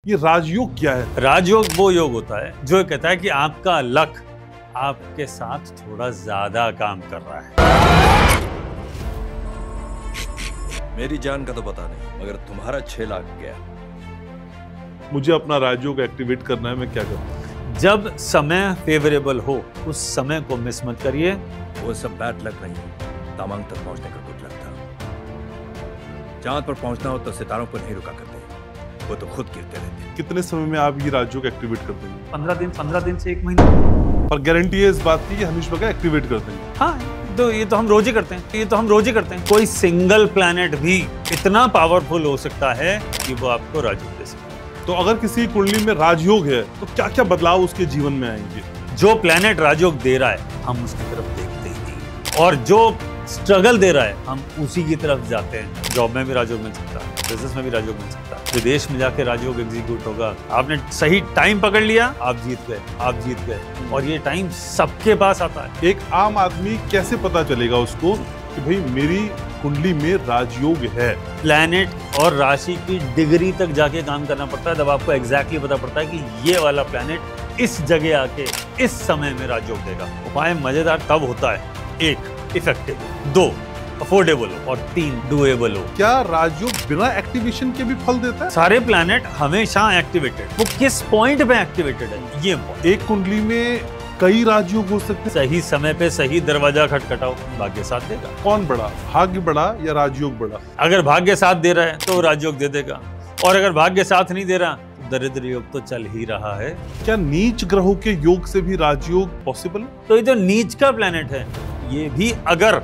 ये राजयोग क्या है? राजयोग वो योग होता है जो कहता है कि आपका लक आपके साथ थोड़ा ज्यादा काम कर रहा है। मेरी जान का तो पता नहीं, मगर तुम्हारा 6 लाख गया। मुझे अपना राजयोग एक्टिवेट करना है, मैं क्या करूं? जब समय फेवरेबल हो उस समय को मिस मत करिए। वो सब बैड लक नहीं है, तमांग तक पहुंचने का गुड लक था। चांद पर पहुंचना हो तो सितारों पर नहीं रुका करते, वो तो खुद गिरते रहते। कितने समय में आप ये राजयोग एक्टिवेट कर देंगे? 15 दिन से 1 महीना। और गारंटी है इस बात की कि हनीश भगत एक्टिवेट कर देंगे? हाँ, तो ये तो हम रोज ही करते हैं, कोई सिंगल प्लैनेट भी इतना पावरफुल हो सकता है कि वो आपको राजयोग दे सकता है। तो अगर किसी कुंडली में राजयोग है तो क्या क्या बदलाव उसके जीवन में आएंगे? जो प्लैनेट राजयोग दे रहा है हम उसकी तरफ देखते ही नहीं, और जो स्ट्रगल दे रहा है हम उसी की तरफ जाते हैं। जॉब में भी राजयोग मिल सकता है, बिजनेस में भी राजयोग मिल सकता है, विदेश में जाके राजयोग एग्जीक्यूट होगा। आपने सही टाइम पकड़ लिया, आप जीत गए। और ये टाइम सबके पास आता है। एक आम आदमी कैसे पता चलेगा उसको कि भाई मेरी कुंडली में राजयोग है? प्लैनेट और राशि की डिग्री तक जाके काम करना पड़ता है, तब आपको एग्जैक्टली पता पड़ता है कि ये वाला प्लैनेट इस जगह आके इस समय में राजयोग देगा। उपाय मजेदार तब होता है, 1 इफेक्टिव, 2 अफोर्डेबल हो, और 3 डुएबल हो। क्या राजयोग बिना एक्टिवेशन के भी फल देता है? सारे प्लैनेट हमेशा एक्टिवेटेड, वो किस पॉइंट पे एक्टिवेटेड है ये important। एक कुंडली में कई राजयोग हो सकते हैं। सही समय पे सही दरवाजा खटखटाओ, भाग्य साथ देगा। कौन बड़ा, भाग्य बड़ा या राजयोग बड़ा? अगर भाग्य साथ दे रहा है तो राजयोग दे देगा, और अगर भाग्य साथ नहीं दे रहा तो दरिद्र योग तो चल ही रहा है। क्या नीच ग्रहों के योग से भी राजयोग पॉसिबल है? तो ये जो नीच का प्लैनेट है ये भी अगर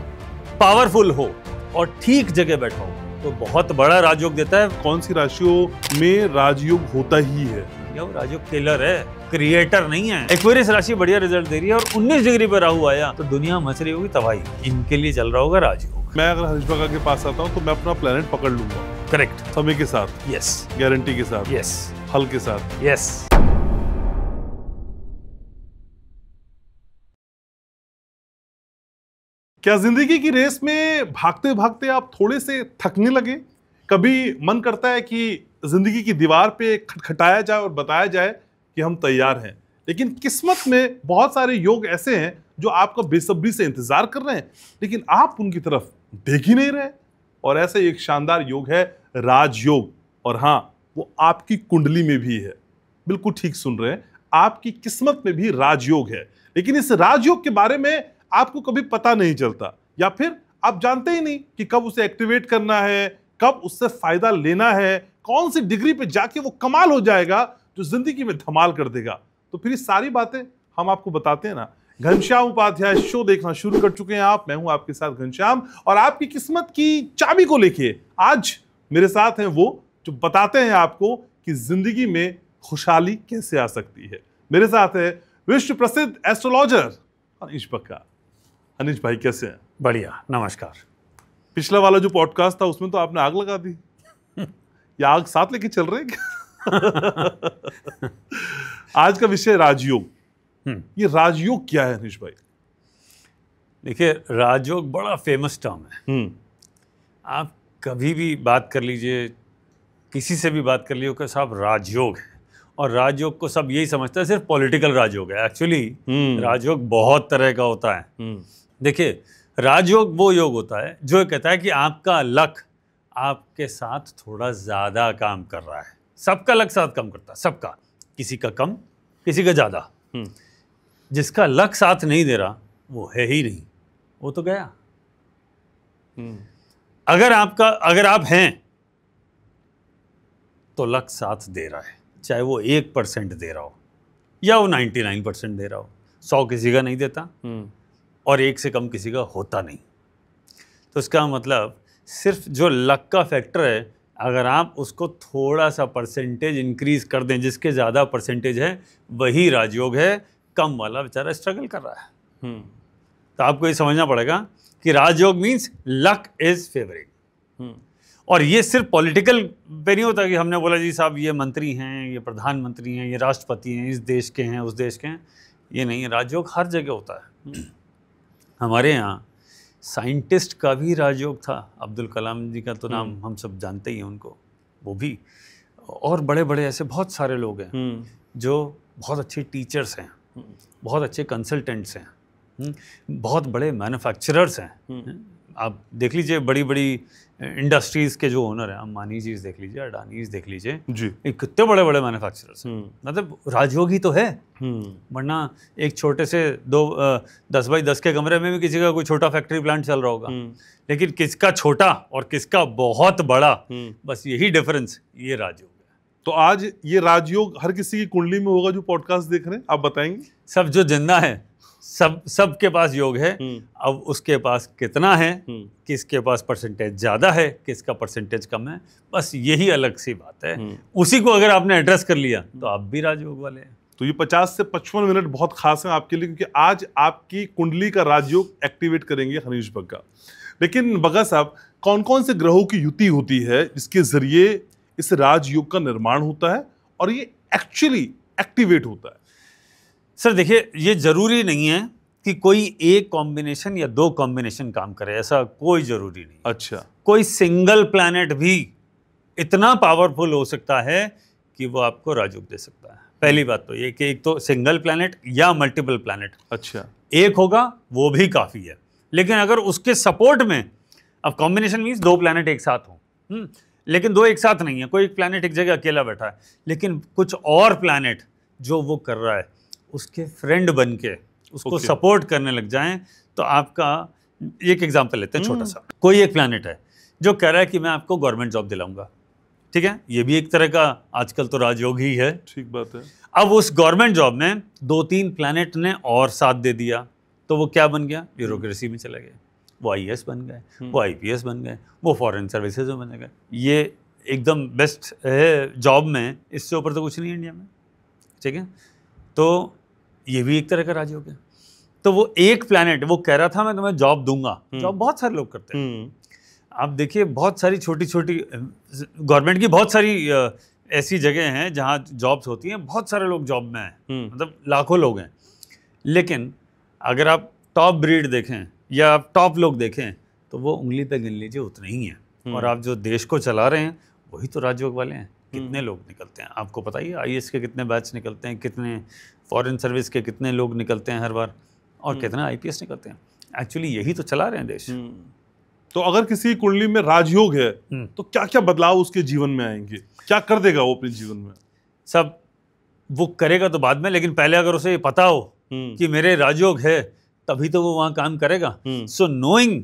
पावरफुल हो और ठीक जगह बैठा हो तो बहुत बड़ा राजयोग देता है। कौन सी राशियों में राजयोग होता ही है? ये राजयोग किलर है, क्रिएटर नहीं है। एक्वेरियस राशि बढ़िया रिजल्ट दे रही है और 19 डिग्री पर राहु आया तो दुनिया मच रही होगी तबाही, इनके लिए चल रहा होगा राजयोग। मैं अगर हनीश भगत के पास आता हूँ तो मैं अपना प्लेनेट पकड़ लूंगा। करेक्ट। समय के साथ? यस। गारंटी के साथ? यस। फल के साथ? यस। क्या जिंदगी की रेस में भागते भागते आप थोड़े से थकने लगे? कभी मन करता है कि जिंदगी की दीवार पे खटखटाया जाए और बताया जाए कि हम तैयार हैं, लेकिन किस्मत में बहुत सारे योग ऐसे हैं जो आपका बेसब्री से इंतजार कर रहे हैं, लेकिन आप उनकी तरफ देख ही नहीं रहे। और ऐसे एक शानदार योग है राजयोग, और हाँ, वो आपकी कुंडली में भी है। बिल्कुल ठीक सुन रहे हैं, आपकी किस्मत में भी राजयोग है, लेकिन इस राजयोग के बारे में आपको कभी पता नहीं चलता, या फिर आप जानते ही नहीं कि कब उसे एक्टिवेट करना है, कब उससे फायदा लेना है, कौन सी डिग्री पे जाके वो कमाल हो जाएगा जो जिंदगी में धमाल कर देगा। तो फिर ये सारी बातें हम आपको बताते हैं ना। घनश्याम उपाध्याय शो देखना शुरू कर चुके हैं आप, मैं हूं आपके साथ घनश्याम, और आपकी किस्मत की चाबी को लेके आज मेरे साथ हैं वो जो बताते हैं आपको कि जिंदगी में खुशहाली कैसे आ सकती है। मेरे साथ है विश्व प्रसिद्ध एस्ट्रोलॉजर हनीश भगत। हनीश भाई कैसे हैं? बढ़िया, नमस्कार। पिछला वाला जो पॉडकास्ट था उसमें तो आपने आग लगा दी, या आग साथ लेके चल रहे हैं? आज का विषय राजयोग। ये राजयोग क्या है हनीश भाई? देखिए, राजयोग बड़ा फेमस टर्म है। आप कभी भी बात कर लीजिए, किसी से भी बात कर लीजिए कि साहब राजयोग है, और राजयोग को सब यही समझते हैं सिर्फ पॉलिटिकल राजयोग है। एक्चुअली राजयोग बहुत तरह का होता है। देखिए, राजयोग वो योग होता है जो कहता है कि आपका लक आपके साथ थोड़ा ज़्यादा काम कर रहा है। सबका लक साथ काम करता है, सबका, किसी का कम, किसी का ज़्यादा। जिसका लक साथ नहीं दे रहा वो है ही नहीं, वो तो गया। अगर आप हैं तो लक साथ दे रहा है, चाहे वो 1% दे रहा हो या वो 99% दे रहा हो। 100 किसी का नहीं देता और 1 से कम किसी का होता नहीं। तो इसका मतलब सिर्फ जो लक का फैक्टर है, अगर आप उसको थोड़ा सा परसेंटेज इंक्रीज कर दें, जिसके ज़्यादा परसेंटेज है वही राजयोग है। कम वाला बेचारा स्ट्रगल कर रहा है। तो आपको ये समझना पड़ेगा कि राजयोग मीन्स लक इज फेवरिंग। और ये सिर्फ पॉलिटिकल पे नहीं होता कि हमने बोला जी साहब ये मंत्री हैं, ये प्रधानमंत्री हैं, ये राष्ट्रपति हैं, इस देश के हैं, उस देश के हैं। ये नहीं, राजयोग हर जगह होता है। हमारे यहाँ साइंटिस्ट का भी राजयोग था। अब्दुल कलाम जी का तो नाम हम सब जानते ही हैं उनको, वो भी। और बड़े बड़े ऐसे बहुत सारे लोग हैं जो बहुत अच्छे टीचर्स हैं, बहुत अच्छे कंसल्टेंट्स हैं, बहुत बड़े मैन्युफैक्चरर्स हैं। आप देख लीजिए बड़ी बड़ी इंडस्ट्रीज़ के जो ओनर हैं, अंबानी जी देख लीजिए, अडानीज देख लीजिए जी, कितने बड़े बड़े मैन्युफैक्चरर्स हैं। मतलब राजयोग तो है, वरना एक छोटे से 10 बाई 10 के कमरे में भी किसी का कोई छोटा फैक्ट्री प्लांट चल रहा होगा, लेकिन किसका छोटा और किसका बहुत बड़ा, बस यही डिफरेंस, ये राजयोग है। तो आज ये राजयोग हर किसी की कुंडली में होगा जो पॉडकास्ट देख रहे हैं, आप बताएंगे? सब जो जिंदा है सब के पास योग है। अब उसके पास कितना है, किसके पास परसेंटेज ज़्यादा है, किसका परसेंटेज कम है, बस यही अलग सी बात है। उसी को अगर आपने एड्रेस कर लिया तो आप भी राजयोग वाले हैं। तो ये 50 से 55 मिनट बहुत खास हैं आपके लिए, क्योंकि आज आपकी कुंडली का राजयोग एक्टिवेट करेंगे हनीश बग्गा। लेकिन बग्गा साहब, कौन कौन से ग्रहों की युति होती है जिसके जरिए इस राजयोग का निर्माण होता है और ये एक्चुअली एक्टिवेट होता है? सर देखिए, ये जरूरी नहीं है कि कोई एक कॉम्बिनेशन या दो कॉम्बिनेशन काम करे, ऐसा कोई जरूरी नहीं। अच्छा, कोई सिंगल प्लैनेट भी इतना पावरफुल हो सकता है कि वो आपको राजयोग दे सकता है। पहली बात तो ये कि एक तो सिंगल प्लैनेट या मल्टीपल प्लैनेट, अच्छा, एक होगा वो भी काफ़ी है। लेकिन अगर उसके सपोर्ट में, अब कॉम्बिनेशन मीन्स दो प्लैनेट एक साथ हों, लेकिन दो एक साथ नहीं है, कोई एक प्लैनेट एक जगह अकेला बैठा है, लेकिन कुछ और प्लैनेट जो वो कर रहा है उसके फ्रेंड बन के उसको सपोर्ट करने लग जाएं, तो आपका एक एग्जांपल लेते हैं छोटा सा। कोई एक प्लैनेट है जो कह रहा है कि मैं आपको गवर्नमेंट जॉब दिलाऊंगा, ठीक है, ये भी एक तरह का आजकल तो राजयोग ही है। ठीक बात है। अब उस गवर्नमेंट जॉब में 2-3 प्लैनेट ने और साथ दे दिया, तो वो क्या बन गया, ब्यूरोक्रेसी में चले गए, वो आईएएस बन गए, वो आईपीएस बन गए, वो फॉरेन सर्विसेज में बन गए। ये एकदम बेस्ट है जॉब में, इससे ऊपर तो कुछ नहीं है इंडिया में, ठीक है। तो ये भी एक तरह का राजयोग है। तो वो एक प्लैनेट वो कह रहा था मैं तुम्हें जॉब दूंगा, जॉब बहुत सारे लोग करते हैं। आप देखिए बहुत सारी छोटी छोटी गवर्नमेंट की बहुत सारी ऐसी जगह हैं जहाँ जॉब्स होती हैं, बहुत सारे लोग जॉब में हैं, मतलब लाखों लोग हैं। लेकिन अगर आप टॉप ब्रीड देखें या आप टॉप लोग देखें तो वो उंगली पे गिन लीजिए उतने ही हैं। और आप जो देश को चला रहे हैं वही तो राजयोग वाले हैं। कितने लोग निकलते हैं आपको पता ही है, आईएएस के कितने बैच निकलते हैं, कितने फॉरेन सर्विस के कितने लोग निकलते हैं हर बार, और कितने आईपीएस निकलते हैं। एक्चुअली यही तो चला रहे हैं देश। तो अगर किसी कुंडली में राजयोग है तो क्या क्या बदलाव उसके जीवन में आएंगे, क्या कर देगा वो अपने जीवन में? सब वो करेगा तो बाद में, लेकिन पहले अगर उसे पता हो कि मेरे राजयोग है तभी तो वो वहाँ काम करेगा। सो knowing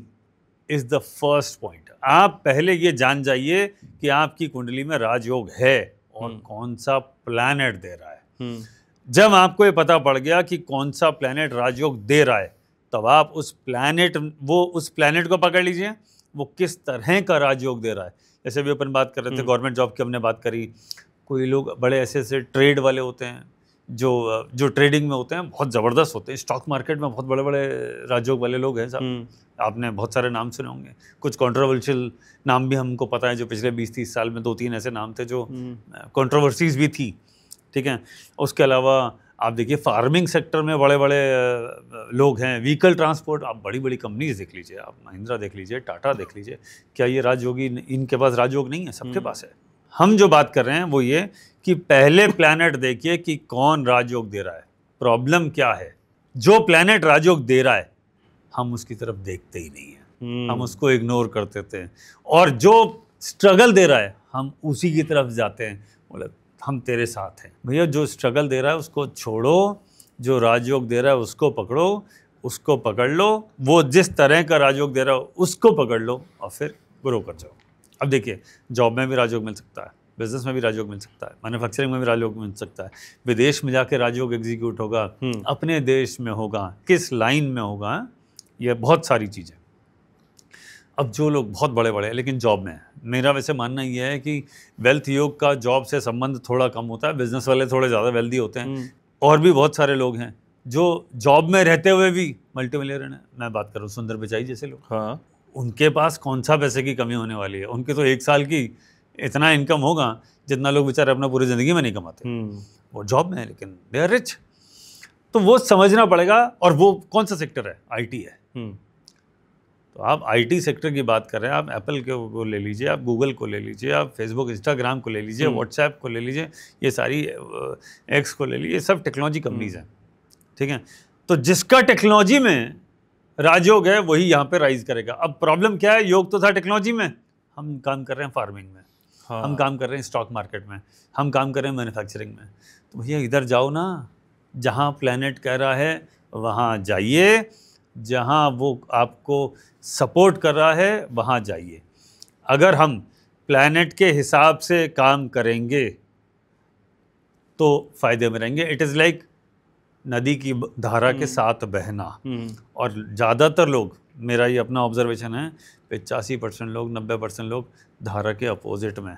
is the first point. आप पहले ये जान जाइए कि आपकी कुंडली में राजयोग है और कौन सा प्लैनेट दे रहा है। जब आपको ये पता पड़ गया कि कौन सा प्लैनेट राजयोग दे रहा है, तब आप उस प्लैनेट को पकड़ लीजिए, वो किस तरह का राजयोग दे रहा है। जैसे भी अपन बात कर रहे थे गवर्नमेंट जॉब की, हमने बात करी। कोई लोग बड़े ऐसे ऐसे ट्रेड वाले होते हैं जो ट्रेडिंग में होते हैं, बहुत ज़बरदस्त होते हैं। स्टॉक मार्केट में बहुत बड़े बड़े राजयोग वाले लोग हैं साहब, आपने बहुत सारे नाम सुने होंगे। कुछ कंट्रोवर्शियल नाम भी हमको पता है, जो पिछले 20-30 साल में 2-3 ऐसे नाम थे जो कंट्रोवर्सीज भी थी, ठीक है। उसके अलावा आप देखिए फार्मिंग सेक्टर में बड़े बड़े लोग हैं। व्हीकल ट्रांसपोर्ट, आप बड़ी बड़ी कंपनीज देख लीजिए, आप महिंद्रा देख लीजिए, टाटा देख लीजिए, क्या ये राजयोगी, इनके पास राजयोग नहीं है? सबके पास है। हम जो बात कर रहे हैं वो ये कि पहले प्लैनेट देखिए कि कौन राजयोग दे रहा है, प्रॉब्लम क्या है। जो प्लैनेट राजयोग दे रहा है हम उसकी तरफ देखते ही नहीं है, हम उसको इग्नोर कर देते हैं। और जो स्ट्रगल दे रहा है हम उसी की तरफ जाते हैं, बोले हम तेरे साथ हैं। भैया जो स्ट्रगल दे रहा है उसको छोड़ो, जो राजयोग दे रहा है उसको पकड़ो, उसको पकड़ लो। वो जिस तरह का राजयोग दे रहा है उसको पकड़ लो और फिर ग्रो कर जाओ। अब देखिए जॉब में भी राजयोग मिल सकता है, बिजनेस में भी राजयोग मिल सकता है, मैन्युफैक्चरिंग में भी राजयोग मिल सकता है, विदेश में जाके राजयोग एग्जीक्यूट होगा, अपने देश में होगा, किस लाइन में होगा, ये बहुत सारी चीज़ें। अब जो लोग बहुत बड़े बड़े हैं लेकिन जॉब में हैं, मेरा वैसे मानना ये है कि वेल्थ योग का जॉब से संबंध थोड़ा कम होता है, बिजनेस वाले थोड़े ज़्यादा वेल्दी होते हैं। और भी बहुत सारे लोग हैं जो जॉब में रहते हुए भी मल्टी मिलियनर हैं। मैं बात कर रहा हूँ सुंदर पिचाई जैसे लोग, हाँ, उनके पास कौन सा पैसे की कमी होने वाली है। उनके तो एक साल की इतना इनकम होगा जितना लोग बेचारे अपना पूरी ज़िंदगी में नहीं कमाते। वो जॉब में है लेकिन दे आर रिच। तो वो समझना पड़ेगा। और वो कौन सा सेक्टर है? आईटी है। तो आप आईटी सेक्टर की बात कर रहे हैं, आप एप्पल को ले लीजिए, आप गूगल को ले लीजिए, आप फेसबुक इंस्टाग्राम को ले लीजिए, व्हाट्सएप को ले लीजिए, ये सारी एक्स को ले लीजिए, ये सब टेक्नोलॉजी कंपनीज हैं, ठीक है। तो जिसका टेक्नोलॉजी में राजयोग है वही यहाँ पे राइज करेगा। अब प्रॉब्लम क्या है, योग तो था टेक्नोलॉजी में, हम काम कर रहे हैं फार्मिंग में, हम काम कर रहे हैं स्टॉक मार्केट में, हम काम कर रहे हैं मैन्युफैक्चरिंग में। तो भैया इधर जाओ ना, जहाँ प्लैनेट कह रहा है वहाँ जाइए, जहाँ वो आपको सपोर्ट कर रहा है वहाँ जाइए। अगर हम प्लैनेट के हिसाब से काम करेंगे तो फायदे में रहेंगे। इट इज़ लाइक नदी की धारा के साथ बहना। और ज़्यादातर लोग, मेरा ये अपना ऑब्जर्वेशन है, 85% लोग, 90% लोग धारा के अपोजिट में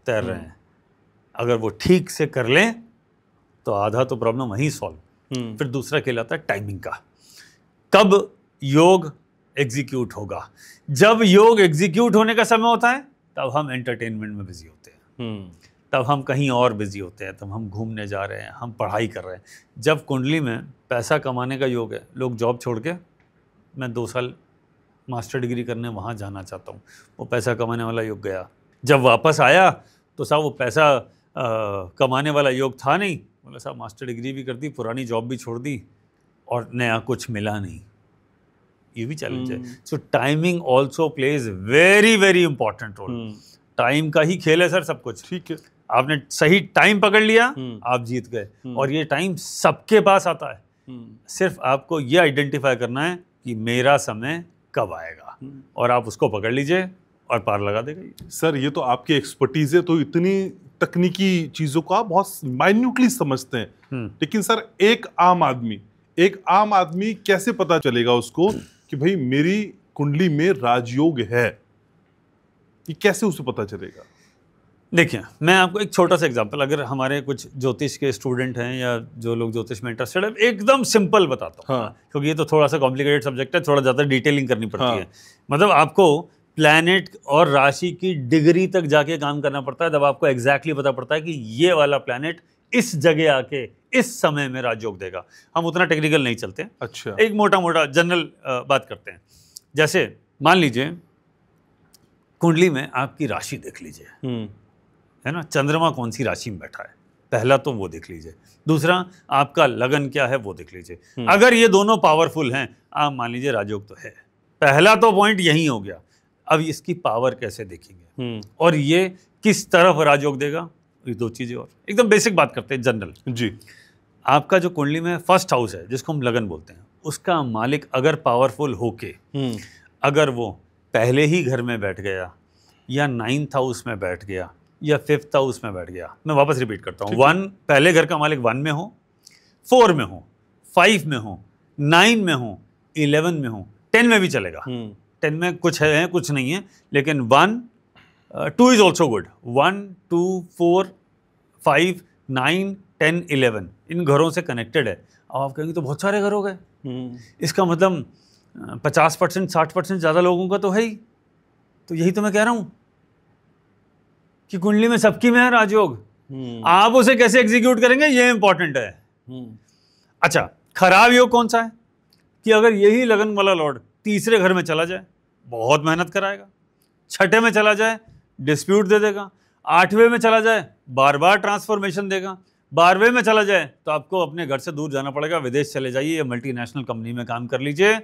तैर रहे हैं। अगर वो ठीक से कर लें तो आधा तो प्रॉब्लम वहीं सॉल्व। फिर दूसरा कहलाता है टाइमिंग का, कब योग एग्जीक्यूट होगा। जब योग एग्जीक्यूट होने का समय होता है तब हम एंटरटेनमेंट में बिजी होते हैं, तब हम कहीं और बिजी होते हैं, तब हम घूमने जा रहे हैं, हम पढ़ाई कर रहे हैं। जब कुंडली में पैसा कमाने का योग है, लोग जॉब छोड़ के मैं 2 साल मास्टर डिग्री करने वहाँ जाना चाहता हूँ, वो पैसा कमाने वाला योग गया। जब वापस आया तो साहब वो पैसा कमाने वाला योग था नहीं, बोला साहब मास्टर डिग्री भी कर दी, पुरानी जॉब भी छोड़ दी और नया कुछ मिला नहीं। ये भी चैलेंज है। So timing also plays very very important role. Time का ही खेल है सर सब कुछ। ठीक है, आपने सही टाइम पकड़ लिया, आप जीत गए। और ये टाइम सबके पास आता है, सिर्फ आपको ये आइडेंटिफाई करना है कि मेरा समय कब आएगा, और आप उसको पकड़ लीजिए और पार लगा देगा। सर ये तो आपकी एक्सपर्टीज है, तो इतनी तकनीकी चीजों को आप बहुत माइन्यूटली समझते हैं। लेकिन सर एक आम आदमी कैसे पता चलेगा उसको कि भाई मेरी कुंडली में राजयोग है, ये कैसे उसे पता चलेगा? देखिए मैं आपको एक छोटा सा एग्जांपल, अगर हमारे कुछ ज्योतिष के स्टूडेंट हैं या जो लोग ज्योतिष में इंटरेस्टेड है, एकदम सिंपल बताता हूँ। क्योंकि ये तो थोड़ा सा कॉम्प्लिकेटेड सब्जेक्ट है, थोड़ा ज़्यादा डिटेलिंग करनी पड़ती है। मतलब आपको प्लैनेट और राशि की डिग्री तक जाके काम करना पड़ता है, तब आपको एग्जैक्टली पता पड़ता है कि ये वाला प्लैनेट इस जगह आके इस समय में राजयोग देगा। हम उतना टेक्निकल नहीं चलते। अच्छा, एक मोटा मोटा जनरल बात करते हैं। जैसे मान लीजिए कुंडली में आपकी राशि देख लीजिए, है ना, चंद्रमा कौन सी राशि में बैठा है, पहला तो वो देख लीजिए। दूसरा आपका लगन क्या है वो देख लीजिए। अगर ये दोनों पावरफुल हैं, आप मान लीजिए राजयोग तो है। पहला तो पॉइंट यही हो गया। अब इसकी पावर कैसे देखेंगे और ये किस तरफ राजयोग देगा, ये 2 चीजें और एकदम बेसिक बात करते हैं जनरल जी। आपका जो कुंडली में फर्स्ट हाउस है जिसको हम लगन बोलते हैं, उसका मालिक अगर पावरफुल होके अगर वो पहले ही घर में बैठ गया या 9th हाउस में बैठ गया या 5th हाउस में बैठ गया, मैं वापस रिपीट करता हूँ, 1 पहले घर का मालिक 1 में हो, 4 में हो, 5 में हो, 9 में हो, 11 में हो, 10 में भी चलेगा। 10 में कुछ है कुछ नहीं है, लेकिन 1 2 इज ऑल्सो गुड। 1 2 4 5 9 10 11 इन घरों से कनेक्टेड है। अब आप कहेंगे तो बहुत सारे घर हो गए, इसका मतलब 50% 60% ज़्यादा लोगों का तो है ही। तो यही तो मैं कह रहा हूँ कि कुंडली में सबकी में है राजयोग। आप उसे कैसे एग्जीक्यूट करेंगे ये इंपॉर्टेंट है। अच्छा, खराब योग कौन सा है कि अगर यही लगन वाला लॉर्ड तीसरे घर में चला जाए, बहुत मेहनत कराएगा। 6ठे में चला जाए, डिस्प्यूट दे देगा। 8वें में चला जाए, बार बार ट्रांसफॉर्मेशन देगा। 12वें में चला जाए तो आपको अपने घर से दूर जाना पड़ेगा, विदेश चले जाइए या मल्टीनेशनल कंपनी में काम कर लीजिए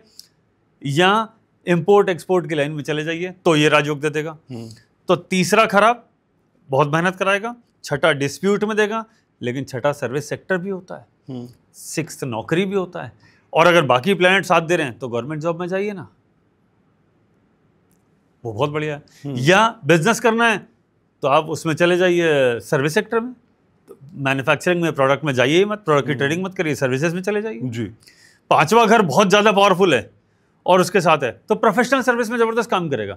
या इंपोर्ट एक्सपोर्ट की लाइन में चले जाइए, तो ये राजयोग दे देगा। तो तीसरा खराब, बहुत मेहनत कराएगा। 6ठा डिस्प्यूट में देगा, लेकिन 6ठा सर्विस सेक्टर भी होता है, 6th नौकरी भी होता है। और अगर बाकी प्लैनेट साथ दे रहे हैं तो गवर्नमेंट जॉब में जाइए ना, वो बहुत बढ़िया है। या बिजनेस करना है तो आप उसमें चले जाइए सर्विस सेक्टर में, तो मैन्युफैक्चरिंग में प्रोडक्ट में जाइए मत, प्रोडक्ट की ट्रेडिंग मत करिए, सर्विसेज में चले जाइए जी। 5वां घर बहुत ज़्यादा पावरफुल है और उसके साथ है तो प्रोफेशनल सर्विस में ज़बरदस्त काम करेगा,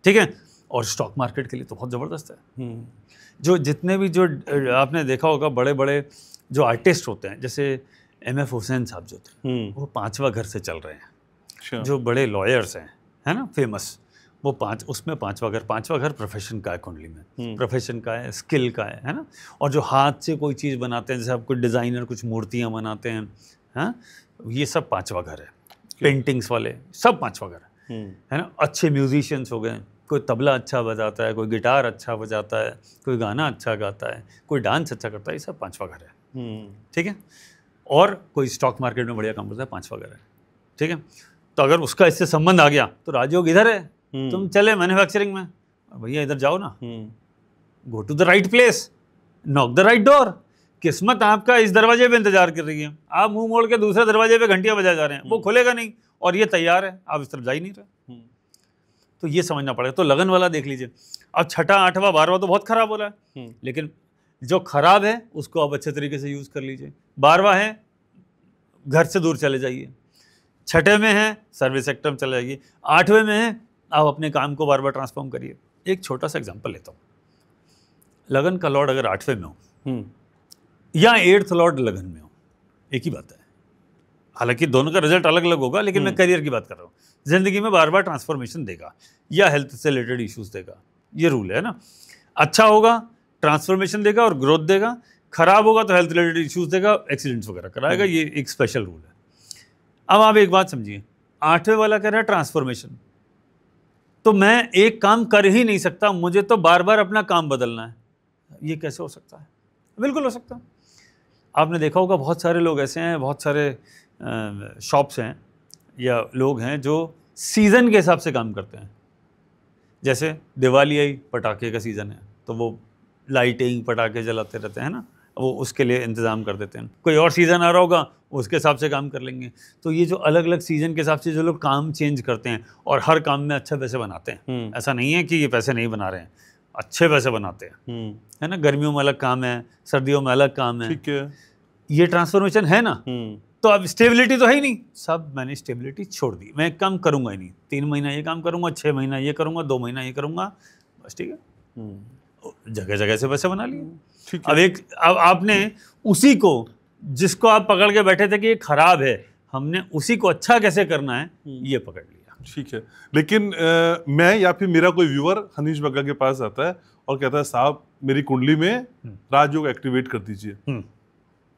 ठीक है। और स्टॉक मार्केट के लिए तो बहुत ज़बरदस्त है। जो जितने भी जो आपने देखा होगा बड़े बड़े जो आर्टिस्ट होते हैं, जैसे M.F. हुसैन साहब जो थे, वो 5वां घर से चल रहे हैं। जो बड़े लॉयर्स हैं, है ना, फेमस, वो उसमें 5वां घर प्रोफेशन का है, कुंडली में प्रोफेशन का है, स्किल का है ना। और जो हाथ से कोई चीज़ बनाते हैं, जैसे आप कोई डिज़ाइनर कुछ मूर्तियाँ बनाते हैं, हाँ, ये सब 5वां घर है। पेंटिंग्स वाले सब 5 वगैरह, है ना। अच्छे म्यूजिशियंस हो गए, कोई तबला अच्छा बजाता है, कोई गिटार अच्छा बजाता है, कोई गाना अच्छा गाता है, कोई डांस अच्छा करता है, ये सब 5 वगैरह है, ठीक है। और कोई स्टॉक मार्केट में बढ़िया काम करता है, 5 वगैरह है, ठीक है। तो अगर उसका इससे संबंध आ गया तो राजयोग इधर है, तुम चले मैन्युफैक्चरिंग में, भैया इधर जाओ ना, go to the right place, knock the right door. किस्मत आपका इस दरवाजे पे इंतजार कर रही है, आप मुंह मोड़ के दूसरे दरवाजे पे घंटियां बजा जा रहे हैं, वो खुलेगा नहीं और ये तैयार है, आप इस तरफ जा ही नहीं रहे। तो ये समझना पड़ेगा। तो लगन वाला देख लीजिए, अब 6वां 8वां 12वां तो बहुत खराब हो रहा है, लेकिन जो खराब है उसको आप अच्छे तरीके से यूज कर लीजिए। 12वां है, घर से दूर चले जाइए। 6ठे में है, सर्विस सेक्टर में चले जाइए। 8वें में है, आप अपने काम को बार बार ट्रांसफॉर्म करिए। एक छोटा सा एग्जांपल लेता हूँ, लगन का लॉर्ड अगर 8वें में हो या 8th लॉर्ड लगन में हो, एक ही बात है। हालांकि दोनों का रिजल्ट अलग अलग होगा, लेकिन मैं करियर की बात कर रहा हूँ। जिंदगी में बार बार ट्रांसफॉर्मेशन देगा या हेल्थ से रिलेटेड इश्यूज देगा, ये रूल है ना। अच्छा होगा ट्रांसफॉर्मेशन देगा और ग्रोथ देगा, खराब होगा तो हेल्थ रिलेटेड इश्यूज देगा, एक्सीडेंट्स वगैरह कराएगा, ये एक स्पेशल रूल है। अब आप एक बात समझिए, 8वें वाला कह रहा है ट्रांसफॉर्मेशन, तो मैं एक काम कर ही नहीं सकता, मुझे तो बार बार अपना काम बदलना है। ये कैसे हो सकता है? बिल्कुल हो सकता है। आपने देखा होगा बहुत सारे लोग ऐसे हैं, बहुत सारे शॉप्स हैं या लोग हैं जो सीज़न के हिसाब से काम करते हैं। जैसे दिवाली आई, पटाखे का सीज़न है, तो वो लाइटिंग पटाखे जलाते रहते हैं ना, वो उसके लिए इंतज़ाम कर देते हैं। कोई और सीज़न आ रहा होगा, उसके हिसाब से काम कर लेंगे। तो ये जो अलग अलग सीज़न के हिसाब से जो लोग काम चेंज करते हैं और हर काम में अच्छे पैसे बनाते हैं, ऐसा नहीं है कि ये पैसे नहीं बना रहे हैं, अच्छे पैसे बनाते हैं, है ना। गर्मियों में अलग काम है, सर्दियों में अलग काम है, ठीक है। ये ट्रांसफॉर्मेशन है ना। तो अब स्टेबिलिटी तो है ही नहीं, सब मैंने स्टेबिलिटी छोड़ दी, मैं एक काम करूंगा ही नहीं, 3 महीना ये काम करूंगा, 6 महीना ये करूंगा, 2 महीना ये करूंगा, बस ठीक है। जगह जगह से पैसे बना लिए। अब आपने उसी को, जिसको आप पकड़ के बैठे थे कि ये खराब है, हमने उसी को अच्छा कैसे करना है ये पकड़ लिया। ठीक है। लेकिन मैं या फिर मेरा कोई व्यूअर हनीश बग्गा के पास आता है और कहता है साहब मेरी कुंडली में राजयोग एक्टिवेट कर दीजिए,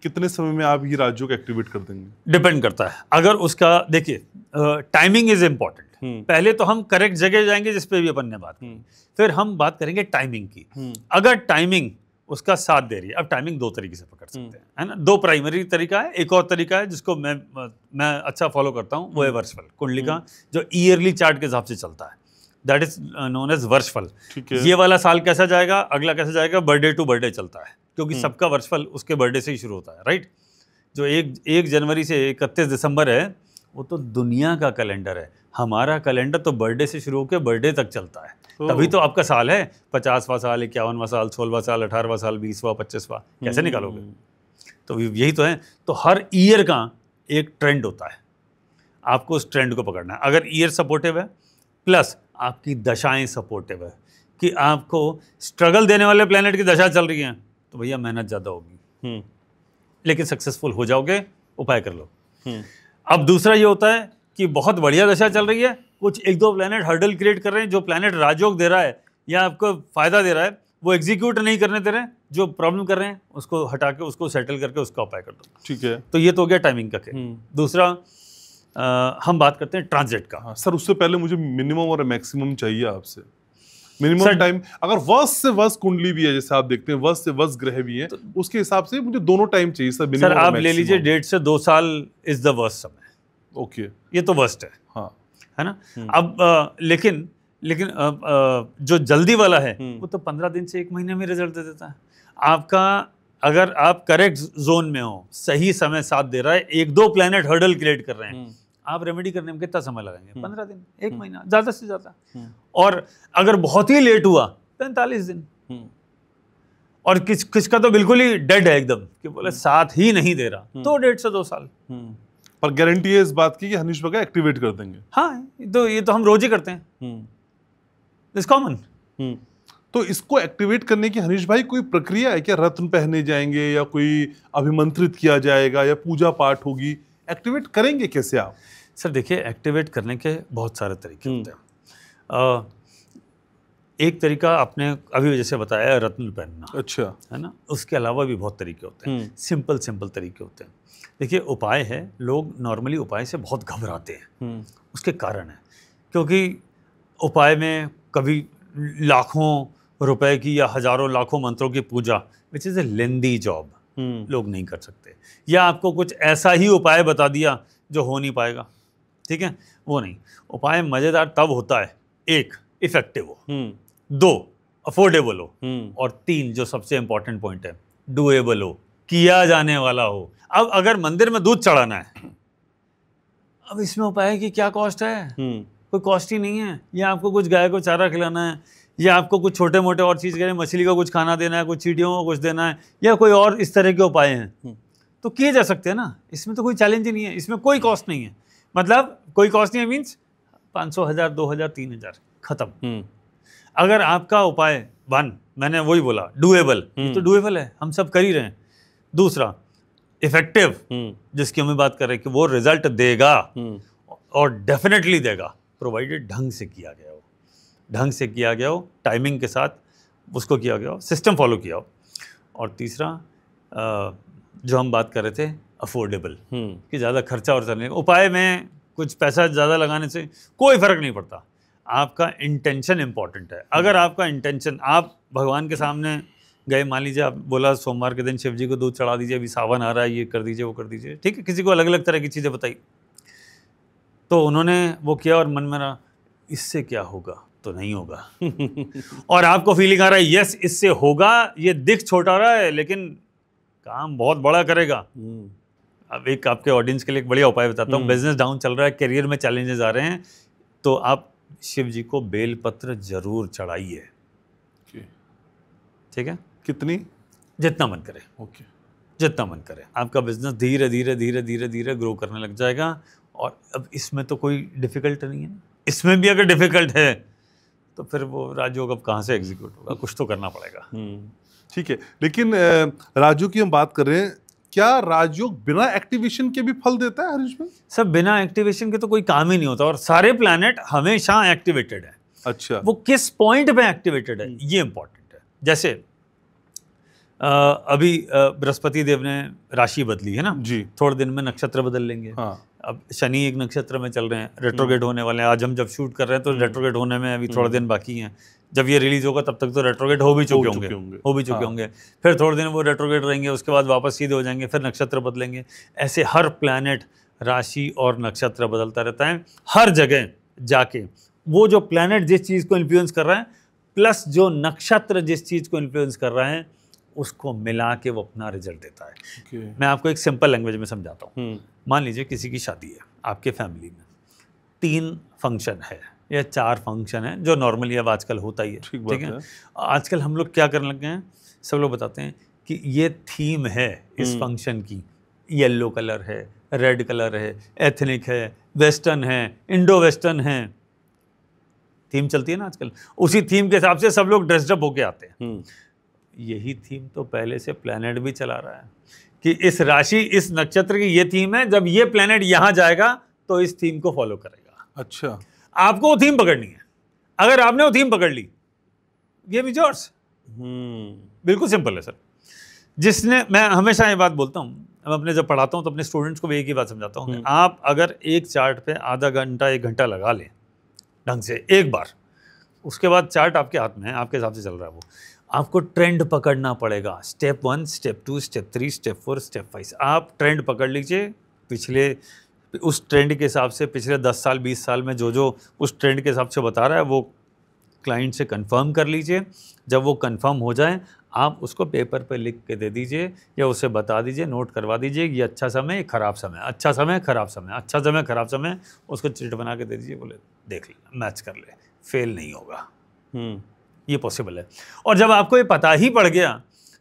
कितने समय में आप ये राजयोग एक्टिवेट कर देंगे? डिपेंड करता है। अगर उसका देखिए, टाइमिंग इज इम्पोर्टेंट। पहले तो हम करेक्ट जगह जाएंगे जिस पे भी अपन ने बात की, फिर हम बात करेंगे टाइमिंग की। अगर टाइमिंग उसका साथ दे रही है, अब टाइमिंग 2 तरीके से पकड़ सकते हैं, है ना। 2 प्राइमरी तरीका है, एक और तरीका है जिसको मैं अच्छा फॉलो करता हूँ, वो है वर्षफल कुंडली का, जो ईयरली चार्ट के हिसाब से चलता है, दैट इज नोन एज वर्षफल। ये वाला साल कैसा जाएगा, अगला कैसा जाएगा, बर्थडे टू बर्थडे चलता है, क्योंकि सबका वर्षफल उसके बर्थडे से ही शुरू होता है, राइट। जो 1 जनवरी से 31 दिसंबर है, वो तो दुनिया का कैलेंडर है। हमारा कैलेंडर तो बर्थडे से शुरू होकर बर्थडे तक चलता है, तभी तो आपका साल है 50वां साल, 51वां साल, 16वां साल, 18वां साल, 20वां, 25वां, कैसे निकालोगे? तो यही तो है। तो हर ईयर का एक ट्रेंड होता है, आपको उस ट्रेंड को पकड़ना है। अगर ईयर सपोर्टिव है प्लस आपकी दशाएं सपोर्टिव है, कि आपको स्ट्रगल देने वाले प्लैनेट की दशा चल रही है, तो भैया मेहनत ज़्यादा होगी, लेकिन सक्सेसफुल हो जाओगे, उपाय कर लो। अब दूसरा ये होता है कि बहुत बढ़िया दशा चल रही है, कुछ 1-2 प्लैनेट हर्डल क्रिएट कर रहे हैं, जो प्लैनेट राजयोग दे रहा है या आपको फायदा दे रहा है, वो एग्जीक्यूट नहीं करने दे रहे हैं, जो प्रॉब्लम कर रहे हैं उसको हटा के, उसको सेटल करके उसका उपाय कर दो। ठीक है। तो ये तो हो गया टाइमिंग का खेल। दूसरा हम बात करते हैं ट्रांजिट का। हाँ, सर उससे पहले मुझे मिनिमम और मैक्सिमम चाहिए आपसे। मिनिमम टाइम, अगर वर्ष से वर्ष कुंडली भी है, जैसे आप देखते हैं वर्ष से वर्ष ग्रह भी है, तो उसके हिसाब से मुझे दोनों टाइम चाहिए सर। मिनिमम सर आप ले लीजिए 1.5 से 2 साल इज द वर्स्ट समय। ओके, ये तो वर्स्ट है, हाँ, है ना। अब लेकिन जो जल्दी वाला है वो तो 15 दिन से 1 महीने में रिजल्ट दे देता है आपका। अगर आप करेक्ट जोन में हो, सही समय साथ दे रहा है, 1-2 प्लैनेट हर्डल क्रिएट कर रहे हैं, आप रेमेडी करने में कितना समय लगाएंगे? 15 दिन, 1 महीना ज्यादा से ज्यादा। और अगर बहुत ही लेट हुआ 45 दिन। और किसका तो बिल्कुल ही डेड है एकदम, कि बोले साथ ही नहीं दे रहा, तो 1.5 से 2 साल। पर गारंटी है इस बात की कि हनीश बग्गा एक्टिवेट कर देंगे। हाँ, ये तो हम रोज ही करते हैं, इट्स कॉमन। तो इसको एक्टिवेट करने की हनीश भाई कोई प्रक्रिया है क्या? रत्न पहने जाएंगे या कोई अभिमंत्रित किया जाएगा या पूजा पाठ होगी? एक्टिवेट करेंगे कैसे आप? सर देखिए, एक्टिवेट करने के बहुत सारे तरीके होते हैं। एक तरीका आपने अभी जैसे बताया रत्न पहनना, अच्छा। है ना, उसके अलावा भी बहुत तरीके होते हैं, सिंपल सिंपल तरीके होते हैं। देखिए उपाय है, लोग नॉर्मली उपाय से बहुत घबराते हैं, उसके कारण है क्योंकि उपाय में कभी लाखों रुपए की या हजारों लाखों मंत्रों की पूजा, which is a lengthy job, लोग नहीं कर सकते। या आपको कुछ ऐसा ही उपाय बता दिया जो हो नहीं पाएगा, ठीक है, वो नहीं। उपाय मज़ेदार तब होता है, एक इफेक्टिव हो, दो अफोर्डेबल हो, और तीन जो सबसे इंपॉर्टेंट पॉइंट है, डूएबल हो, किया जाने वाला हो। अब अगर मंदिर में दूध चढ़ाना है, अब इसमें उपाय की क्या कॉस्ट है? कोई कॉस्ट ही नहीं है। या आपको कुछ गाय को चारा खिलाना है, या आपको कुछ छोटे मोटे और चीज़ करें, मछली का कुछ खाना देना है, कुछ चींटियों को कुछ देना है, या कोई और इस तरह के उपाय हैं, तो किए जा सकते हैं ना। इसमें तो कोई चैलेंज ही नहीं है, इसमें कोई कॉस्ट नहीं है। मतलब कोई कॉस्ट नहीं है मीन्स 500, 1000, 2000, 3000 खत्म। अगर आपका उपाय मैंने वही बोला डूएबल, तो डूएबल है, हम सब कर ही रहे हैं। दूसरा इफेक्टिव, जिसकी हमें बात कर रहे हैं कि वो रिजल्ट देगा, और डेफिनेटली देगा, प्रोवाइडेड ढंग से किया गया हो, ढंग से किया गया हो, टाइमिंग के साथ उसको किया गया हो, सिस्टम फॉलो किया हो। और तीसरा जो हम बात कर रहे थे अफोर्डेबल, कि ज़्यादा खर्चा और चलने, उपाय में कुछ पैसा ज़्यादा लगाने से कोई फ़र्क नहीं पड़ता, आपका इंटेंशन इंपॉर्टेंट है। अगर आपका इंटेंशन, आप भगवान के सामने गए, मान लीजिए आप बोला सोमवार के दिन शिव जी को दूध चढ़ा दीजिए, अभी सावन आ रहा है, ये कर दीजिए, वो कर दीजिए, ठीक है, किसी को अलग अलग तरह की चीज़ें बताई, तो उन्होंने वो किया और मन में रहा इससे क्या होगा, तो नहीं होगा। और आपको फीलिंग आ रहा है यस इससे होगा, ये दिख छोटा रहा है लेकिन काम बहुत बड़ा करेगा। अब एक आपके ऑडियंस के लिए एक बढ़िया उपाय बताता हूँ। बिजनेस डाउन चल रहा है, करियर में चैलेंजेस आ रहे हैं, तो आप शिव जी को बेलपत्र जरूर चढ़ाइए, ठीक है, कितनी? जितना मन करे, ओके, जितना मन करे। आपका बिजनेस धीरे धीरे धीरे धीरे धीरे ग्रो करने लग जाएगा। और अब इसमें तो कोई डिफिकल्ट नहीं है, इसमें भी अगर डिफिकल्ट है तो फिर वो राजयोग अब कहाँ से एग्जीक्यूट होगा, कुछ तो करना पड़ेगा। ठीक है, लेकिन राजयोग की हम बात कर रहे हैं, क्या राजयोग बिना एक्टिवेशन के भी फल देता है हरीश भाई? सब बिना एक्टिवेशन के तो कोई काम ही नहीं होता, और सारे प्लैनेट हमेशा एक्टिवेटेड है। अच्छा, वो किस पॉइंट पे एक्टिवेटेड है ये इंपॉर्टेंट है। जैसे अभी बृहस्पति देव ने राशि बदली है ना जी, थोड़े दिन में नक्षत्र बदल लेंगे। हाँ, अब शनि एक नक्षत्र में चल रहे हैं, रेट्रोगेट होने वाले हैं। आज हम जब शूट कर रहे हैं तो रेट्रोगेट होने में अभी थोड़े दिन बाकी हैं। जब ये रिलीज होगा तब तक तो रेट्रोगेट हो भी चुके होंगे, फिर थोड़े दिन वो रेट्रोगेट रहेंगे, उसके बाद वापस सीधे हो जाएंगे, फिर नक्षत्र बदलेंगे। ऐसे हर प्लैनेट राशि और नक्षत्र बदलता रहता है। हर जगह जाके वो जो प्लैनेट जिस चीज़ को इन्फ्लुएंस कर रहा है प्लस जो नक्षत्र जिस चीज़ को इन्फ्लुएंस कर रहा है उसको मिला के वो अपना रिजल्ट देता है। मैं आपको एक सिंपल लैंग्वेज में समझाता हूँ। मान लीजिए किसी की शादी है, आपके फैमिली में 3 फंक्शन है या 4 फंक्शन है, जो नॉर्मली अब आजकल होता ही है, ठीक है। आजकल हम लोग क्या करने लग गए हैं, सब लोग बताते हैं कि ये थीम है इस फंक्शन की, येलो कलर है, रेड कलर है, एथनिक है, वेस्टर्न है, इंडो वेस्टर्न है, थीम चलती है ना आजकल। उसी थीम के हिसाब से सब लोग ड्रेस्ड अप होके आते हैं। यही थीम तो पहले से प्लैनेट भी चला रहा है कि इस राशि इस नक्षत्र की ये थीम है, जब ये प्लैनेट यहाँ जाएगा तो इस थीम को फॉलो करेगा। अच्छा, आपको वो थीम पकड़नी है। अगर आपने वो थीम पकड़ ली, गेम इज योर्स। बिल्कुल सिंपल है सर। जिसने, मैं हमेशा ये बात बोलता हूँ, मैं अपने जब पढ़ाता हूँ तो अपने स्टूडेंट्स को भी एक ही बात समझाता हूँ कि आप अगर एक चार्ट पे आधा घंटा 1 घंटा लगा लें ढंग से एक बार, उसके बाद चार्ट आपके हाथ में है, आपके हिसाब से चल रहा है वो, आपको ट्रेंड पकड़ना पड़ेगा। Step 1, step 2, step 3, step 4, step 5। आप ट्रेंड पकड़ लीजिए, पिछले उस ट्रेंड के हिसाब से पिछले 10 साल 20 साल में जो जो उस ट्रेंड के हिसाब से बता रहा है वो क्लाइंट से कंफर्म कर लीजिए। जब वो कंफर्म हो जाए आप उसको पेपर पे लिख के दे दीजिए या उसे बता दीजिए, नोट करवा दीजिए, ये अच्छा समय, ये खराब समय, अच्छा समय, खराब समय, अच्छा समय, खराब समय, उसको चिट बना के दे दीजिए, बोले देख ले, मैच कर ले, फेल नहीं होगा। ये पॉसिबल है। और जब आपको ये पता ही पड़ गया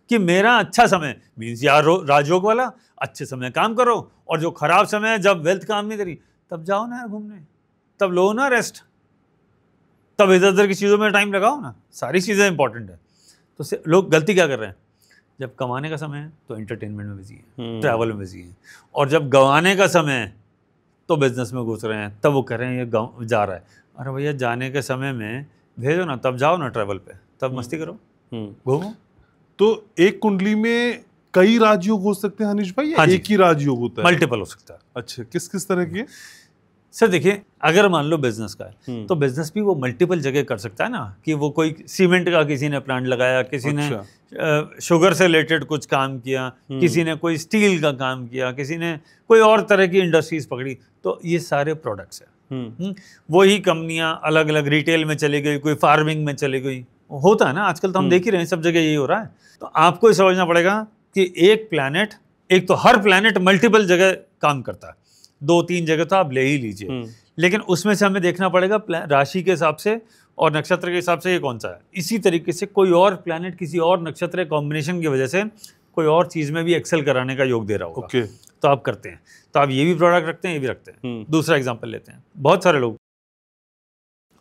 कि मेरा अच्छा समय मीन्स यार राजयोग वाला, अच्छे समय काम करो, और जो खराब समय है जब वेल्थ काम नहीं करी, तब जाओ ना यार घूमने, तब लो ना रेस्ट, तब इधर उधर की चीज़ों में टाइम लगाओ ना, सारी चीज़ें इंपॉर्टेंट है। तो लोग गलती क्या कर रहे हैं, जब कमाने का समय है तो एंटरटेनमेंट में बिजी है, ट्रैवल में बिजी है, और जब गंवाने का समय है तो बिजनेस में घुस रहे हैं, तब वो कह रहे हैं ये जा रहा है। अरे भैया, जाने के समय में भेजो ना, तब जाओ ना ट्रैवल पे, तब मस्ती करो, घूमो। तो एक कुंडली में कई राजयोग हो सकते हैं हनीश भाई, या हाँ जी। एक ही राजयोग होता है? मल्टीपल हो सकता है। अच्छा, किस किस तरह के? सर देखिए, अगर मान लो बिजनेस का है तो बिजनेस भी वो मल्टीपल जगह कर सकता है ना, कि वो कोई सीमेंट का किसी ने प्लांट लगाया, किसी ने शुगर से रिलेटेड कुछ काम किया, किसी ने कोई स्टील का काम किया, किसी ने कोई और तरह की इंडस्ट्रीज पकड़ी, तो ये सारे प्रोडक्ट्स हैं। वही कंपनियां अलग अलग रिटेल में चली गई, कोई फार्मिंग में चली गई, होता है ना आजकल, तो हम देख ही रहे हैं सब जगह यही हो रहा है। तो आपको ये समझना पड़ेगा कि एक प्लैनेट, एक तो हर प्लैनेट मल्टीपल जगह काम करता है, 2-3 जगह तो आप ले ही लीजिए, लेकिन उसमें से हमें देखना पड़ेगा राशि के हिसाब से और नक्षत्र के हिसाब से ये कौन सा है। इसी तरीके से कोई और प्लैनेट किसी और नक्षत्र कॉम्बिनेशन की वजह से कोई और चीज में भी एक्सेल कराने का योग दे रहा होगा, तो आप करते हैं। तो आप ये भी प्रोडक्ट रखते हैं, ये भी रखते हैं। दूसरा एग्जाम्पल लेते हैं, बहुत सारे लोग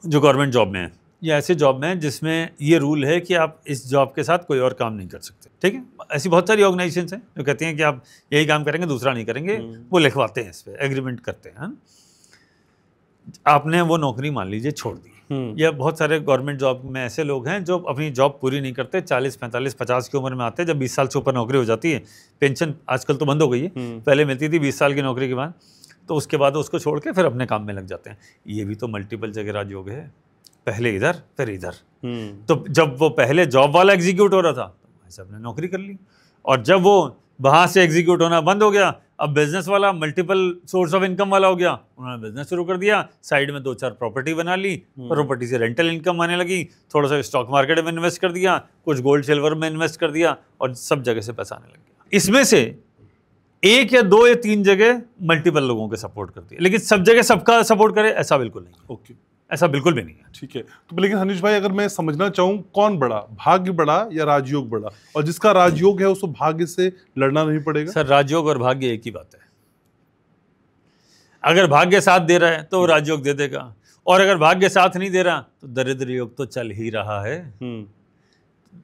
जो गवर्नमेंट जॉब में हैं या ऐसे जॉब में हैं जिसमें ये रूल है कि आप इस जॉब के साथ कोई और काम नहीं कर सकते, ठीक है। ऐसी बहुत सारी ऑर्गेनाइजेशंस हैं जो कहती हैं कि आप यही काम करेंगे, दूसरा नहीं करेंगे, वो लिखवाते हैं, इस पर एग्रीमेंट करते हैं। आपने वो नौकरी मान लीजिए छोड़ दी, या बहुत सारे गवर्नमेंट जॉब में ऐसे लोग हैं जो अपनी जॉब पूरी नहीं करते, 40, 45, 50 की उम्र में आते हैं, जब 20 साल से ऊपर नौकरी हो जाती है, पेंशन आजकल तो बंद हो गई है, पहले मिलती थी 20 साल की नौकरी के बाद, तो उसके बाद उसको छोड़ के फिर अपने काम में लग जाते हैं। ये भी तो मल्टीपल जगह राजयोग है, पहले इधर फिर इधर। तो जब वो पहले जॉब वाला एग्जीक्यूट हो रहा था तो भाई साहब ने नौकरी कर ली, और जब वो वहां से एग्जीक्यूट होना बंद हो गया, अब बिजनेस वाला मल्टीपल सोर्स ऑफ इनकम वाला हो गया, उन्होंने बिजनेस शुरू कर दिया, साइड में 2-4 प्रॉपर्टी बना ली, प्रॉपर्टी से रेंटल इनकम आने लगी, थोड़ा सा स्टॉक मार्केट में इन्वेस्ट कर दिया, कुछ गोल्ड सिल्वर में इन्वेस्ट कर दिया, और सब जगह से पैसा आने लग गया। इसमें से 1 या 2 या 3 जगह मल्टीपल लोगों के सपोर्ट करती है, लेकिन सब जगह सबका सपोर्ट करे ऐसा बिल्कुल नहीं। ओके, ऐसा बिल्कुल भी नहीं है। ठीक है। तो लेकिन हनीश भाई, अगर मैं समझना चाहूँ, कौन बड़ा, भाग्य बड़ा या राजयोग बड़ा? और जिसका राजयोग है उसको भाग्य से लड़ना नहीं पड़ेगा? सर राजयोग और भाग्य एक ही बात है। अगर भाग्य साथ दे रहा है तो वो राजयोग दे देगा, और अगर भाग्य साथ नहीं दे रहा तो दरिद्र योग तो चल ही रहा है,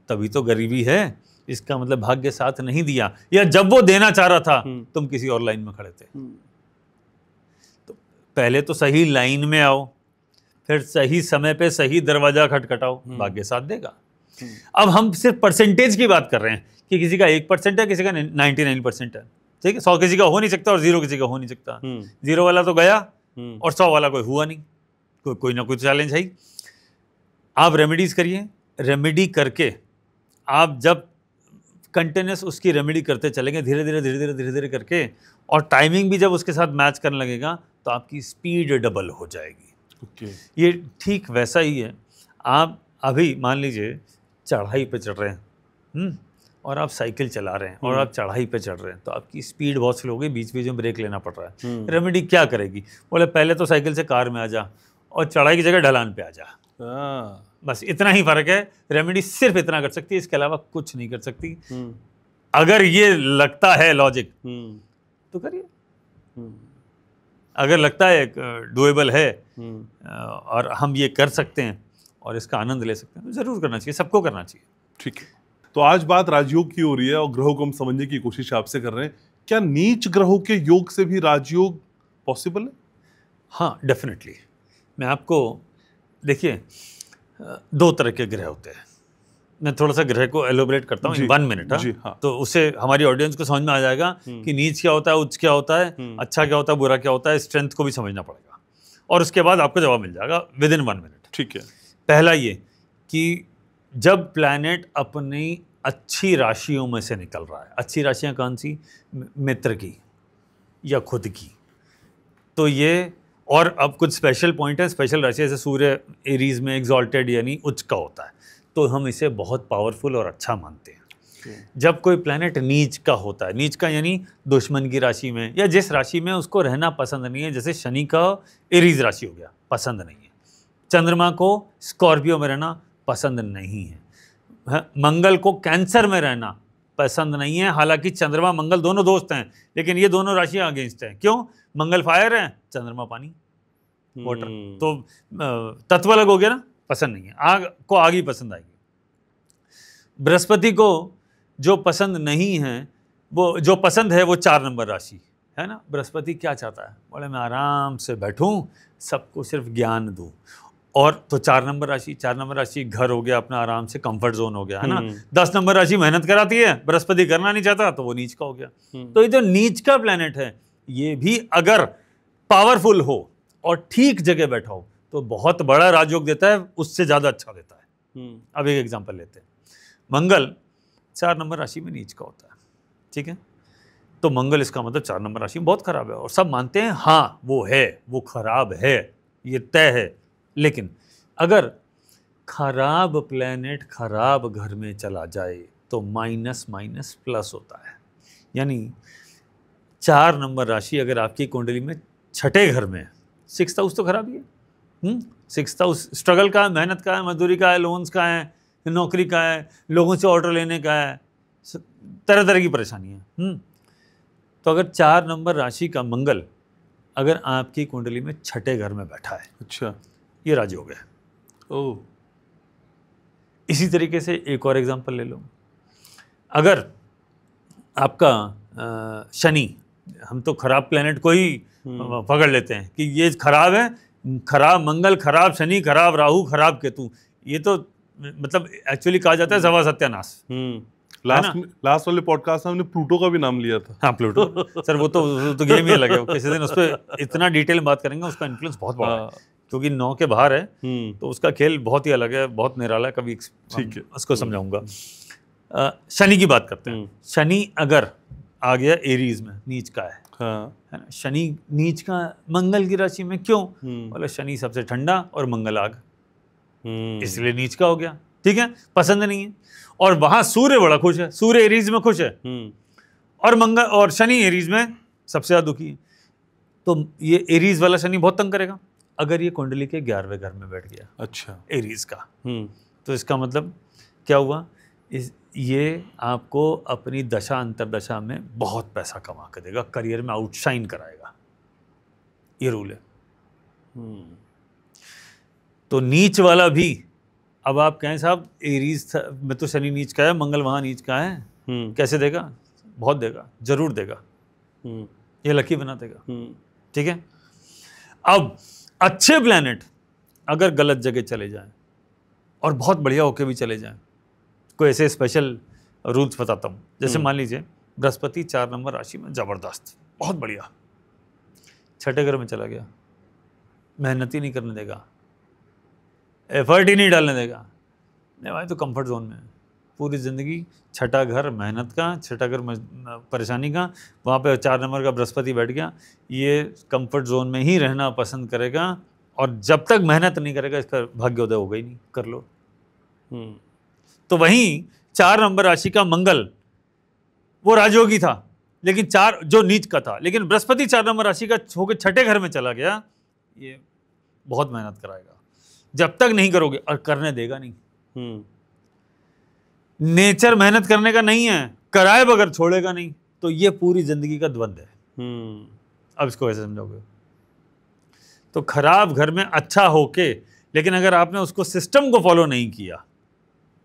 तभी तो गरीबी है। इसका मतलब भाग्य साथ नहीं दिया, या जब वो देना चाह रहा था तुम किसी और लाइन में खड़े थे। तो पहले तो सही लाइन में आओ, फिर सही समय पे सही दरवाजा खटखटाओ, भाग्य साथ देगा। अब हम सिर्फ परसेंटेज की बात कर रहे हैं कि किसी का 1% है, किसी का 99% है, ठीक है। 100 किसी का हो नहीं सकता और 0 किसी का हो नहीं सकता। 0 वाला तो गया और 100 वाला कोई हुआ नहीं, कोई ना कोई चैलेंज है ही। आप रेमेडीज करिए, रेमेडी करके आप जब कंटिन्यूस उसकी रेमेडी करते चलेंगे, धीरे धीरे करके, और टाइमिंग भी जब उसके साथ मैच करने लगेगा तो आपकी स्पीड डबल हो जाएगी। ये ठीक वैसा ही है। आप अभी मान लीजिए चढ़ाई पे चढ़ रहे हैं, और आप साइकिल चला रहे हैं और आप चढ़ाई पे चढ़ रहे हैं, तो आपकी स्पीड बहुत स्लो हो गई, बीच बीच में ब्रेक लेना पड़ रहा है। रेमेडी क्या करेगी? बोले पहले तो साइकिल से कार में आ जा और चढ़ाई की जगह ढलान पे आ जा। बस इतना ही फर्क है। रेमेडी सिर्फ इतना कर सकती है, इसके अलावा कुछ नहीं कर सकती। अगर ये लगता है लॉजिक तो करिए, अगर लगता है डुएबल है और हम ये कर सकते हैं और इसका आनंद ले सकते हैं तो जरूर करना चाहिए, सबको करना चाहिए। ठीक है। तो आज बात राजयोग की हो रही है और ग्रहों को हम समझने की कोशिश आपसे कर रहे हैं। क्या नीच ग्रहों के योग से भी राजयोग पॉसिबल है? हाँ, डेफिनेटली। मैं आपको, देखिए 2 तरह के ग्रह होते हैं। मैं थोड़ा सा ग्रह को एलोबरेट करता हूँ 1 मिनट। हाँ, तो उससे हमारी ऑडियंस को समझ में आ जाएगा कि नीच क्या होता है, उच्च क्या होता है, अच्छा क्या होता है, बुरा क्या होता है, स्ट्रेंथ को भी समझना पड़ेगा, और उसके बाद आपको जवाब मिल जाएगा विदिन 1 मिनट। ठीक है। पहला ये कि जब प्लैनेट अपनी अच्छी राशियों में से निकल रहा है, अच्छी राशियाँ कौन सी? मित्र की या खुद की, तो ये, और अब कुछ स्पेशल पॉइंट है, स्पेशल राशि जैसे सूर्य एरीज में एग्जॉल्टेड यानी उच्च का होता है, तो हम इसे बहुत पावरफुल और अच्छा मानते हैं। जब कोई प्लैनेट नीच का होता है, नीच का यानी दुश्मन की राशि में, या जिस राशि में उसको रहना पसंद नहीं है, जैसे शनि का एरीज राशि हो गया, पसंद नहीं है। चंद्रमा को स्कॉर्पियो में रहना पसंद नहीं है। मंगल को कैंसर में रहना पसंद नहीं है, हालांकि चंद्रमा मंगल दोनों दोस्त हैं, लेकिन ये दोनों राशियां अगेंस्ट हैं। क्यों? मंगल फायर है, चंद्रमा पानी, वाटर, तो तत्व अलग हो गया ना, पसंद नहीं है। आग को आग ही पसंद आएगी। बृहस्पति को जो पसंद नहीं है, वो जो पसंद है वो 4 नंबर राशि है ना। बृहस्पति क्या चाहता है? बोले मैं आराम से बैठूं, सबको सिर्फ ज्ञान दूं, और तो 4 नंबर राशि घर हो गया अपना, आराम से कंफर्ट जोन हो गया, है ना। 10 नंबर राशि मेहनत कराती है, बृहस्पति करना नहीं चाहता, तो वो नीच का हो गया। तो ये जो नीच का प्लेनेट है, ये भी अगर पावरफुल हो और ठीक जगह बैठा हो तो बहुत बड़ा राजयोग देता है, उससे ज्यादा अच्छा देता है। अब एक एग्जांपल लेते हैं। मंगल 4 नंबर राशि में नीच का होता है, ठीक है। तो मंगल, इसका मतलब 4 नंबर राशि में बहुत खराब है, और सब मानते हैं हाँ वो है, वो खराब है, ये तय है। लेकिन अगर खराब प्लेनेट खराब घर में चला जाए तो माइनस माइनस प्लस होता है। यानी 4 नंबर राशि अगर आपकी कुंडली में छठे घर में है, 6th हाउस तो खराब ही है। 6th हाउस स्ट्रगल का है, मेहनत का है, मजदूरी का है, लोन्स का है, नौकरी का है, लोगों से ऑर्डर लेने का है, तरह तरह की परेशानी है। तो अगर 4 नंबर राशि का मंगल अगर आपकी कुंडली में छठे घर में बैठा है, अच्छा, ये राजयोग है। ओह, इसी तरीके से एक और एग्जांपल ले लो। अगर आपका शनि, हम तो खराब प्लेनेट को ही पकड़ लेते हैं कि ये खराब है, खराब मंगल, खराब शनि, खराब राहु, खराब केतु, ये तो मतलब एक्चुअली कहा जाता है सवा सत्यानाश। लास्ट वाले पॉडकास्ट में हमने प्लूटो का भी नाम लिया था। हाँ, प्लूटो सर, वो तो गेम ही अलग है, किसी दिन उस पर इतना डिटेल में बात करेंगे, उसका इन्फ्लुएंस बहुत बड़ा है, क्योंकि 9 के बाहर है, तो उसका खेल बहुत ही अलग है, बहुत निराला है, कभी ठीक है उसको समझाऊंगा। शनि की बात करते हैं। शनि अगर आ गया एरीज में, नीच का है, है ना। शनि नीच का मंगल की राशि में, क्यों? बोले शनि सबसे ठंडा और मंगल आग, इसलिए नीच का हो गया, ठीक है, पसंद नहीं है। और वहां सूर्य बड़ा खुश है, सूर्य एरीज में खुश है, और मंगल और शनि एरीज में सबसे ज्यादा दुखी है। तो ये एरीज वाला शनि बहुत तंग करेगा अगर ये कुंडली के 11वें घर में बैठ गया, अच्छा, एरीज का। तो इसका मतलब क्या हुआ? ये आपको अपनी दशा अंतरदशा में बहुत पैसा कमा कर देगा, करियर में आउटशाइन कराएगा, ये रूल है। तो नीच वाला भी, अब आप कहें साहब एरीज में तो शनि नीच का है, मंगल वहां नीच का है, कैसे देगा? बहुत देगा, जरूर देगा, ये लकी बना देगा, ठीक है। अब अच्छे प्लैनेट अगर गलत जगह चले जाएं और बहुत बढ़िया होके भी चले जाएं, कोई ऐसे स्पेशल रूल्स बताता हूँ। जैसे मान लीजिए बृहस्पति 4 नंबर राशि में जबरदस्त, बहुत बढ़िया, छठे घर में चला गया, मेहनत ही नहीं करने देगा, एफर्ट ही नहीं डालने देगा, नहीं भाई तो कंफर्ट जोन में पूरी ज़िंदगी, छठा घर मेहनत का, छठा घर परेशानी का, वहाँ पे 4 नंबर का बृहस्पति बैठ गया, ये कंफर्ट जोन में ही रहना पसंद करेगा, और जब तक मेहनत नहीं करेगा इसका भाग्योदय होगा ही नहीं, कर लो। तो वहीं 4 नंबर राशि का मंगल, वो राजयोगी था, लेकिन 4 जो नीच का था, लेकिन बृहस्पति 4 नंबर राशि का होकर छठे घर में चला गया, ये बहुत मेहनत कराएगा, जब तक नहीं करोगे, और करने देगा नहीं। नेचर मेहनत करने का नहीं है, कराए बगैर छोड़ेगा नहीं, तो ये पूरी जिंदगी का द्वंद्व है। अब इसको ऐसे समझोगे तो खराब घर में अच्छा होके, लेकिन अगर आपने उसको सिस्टम को फॉलो नहीं किया,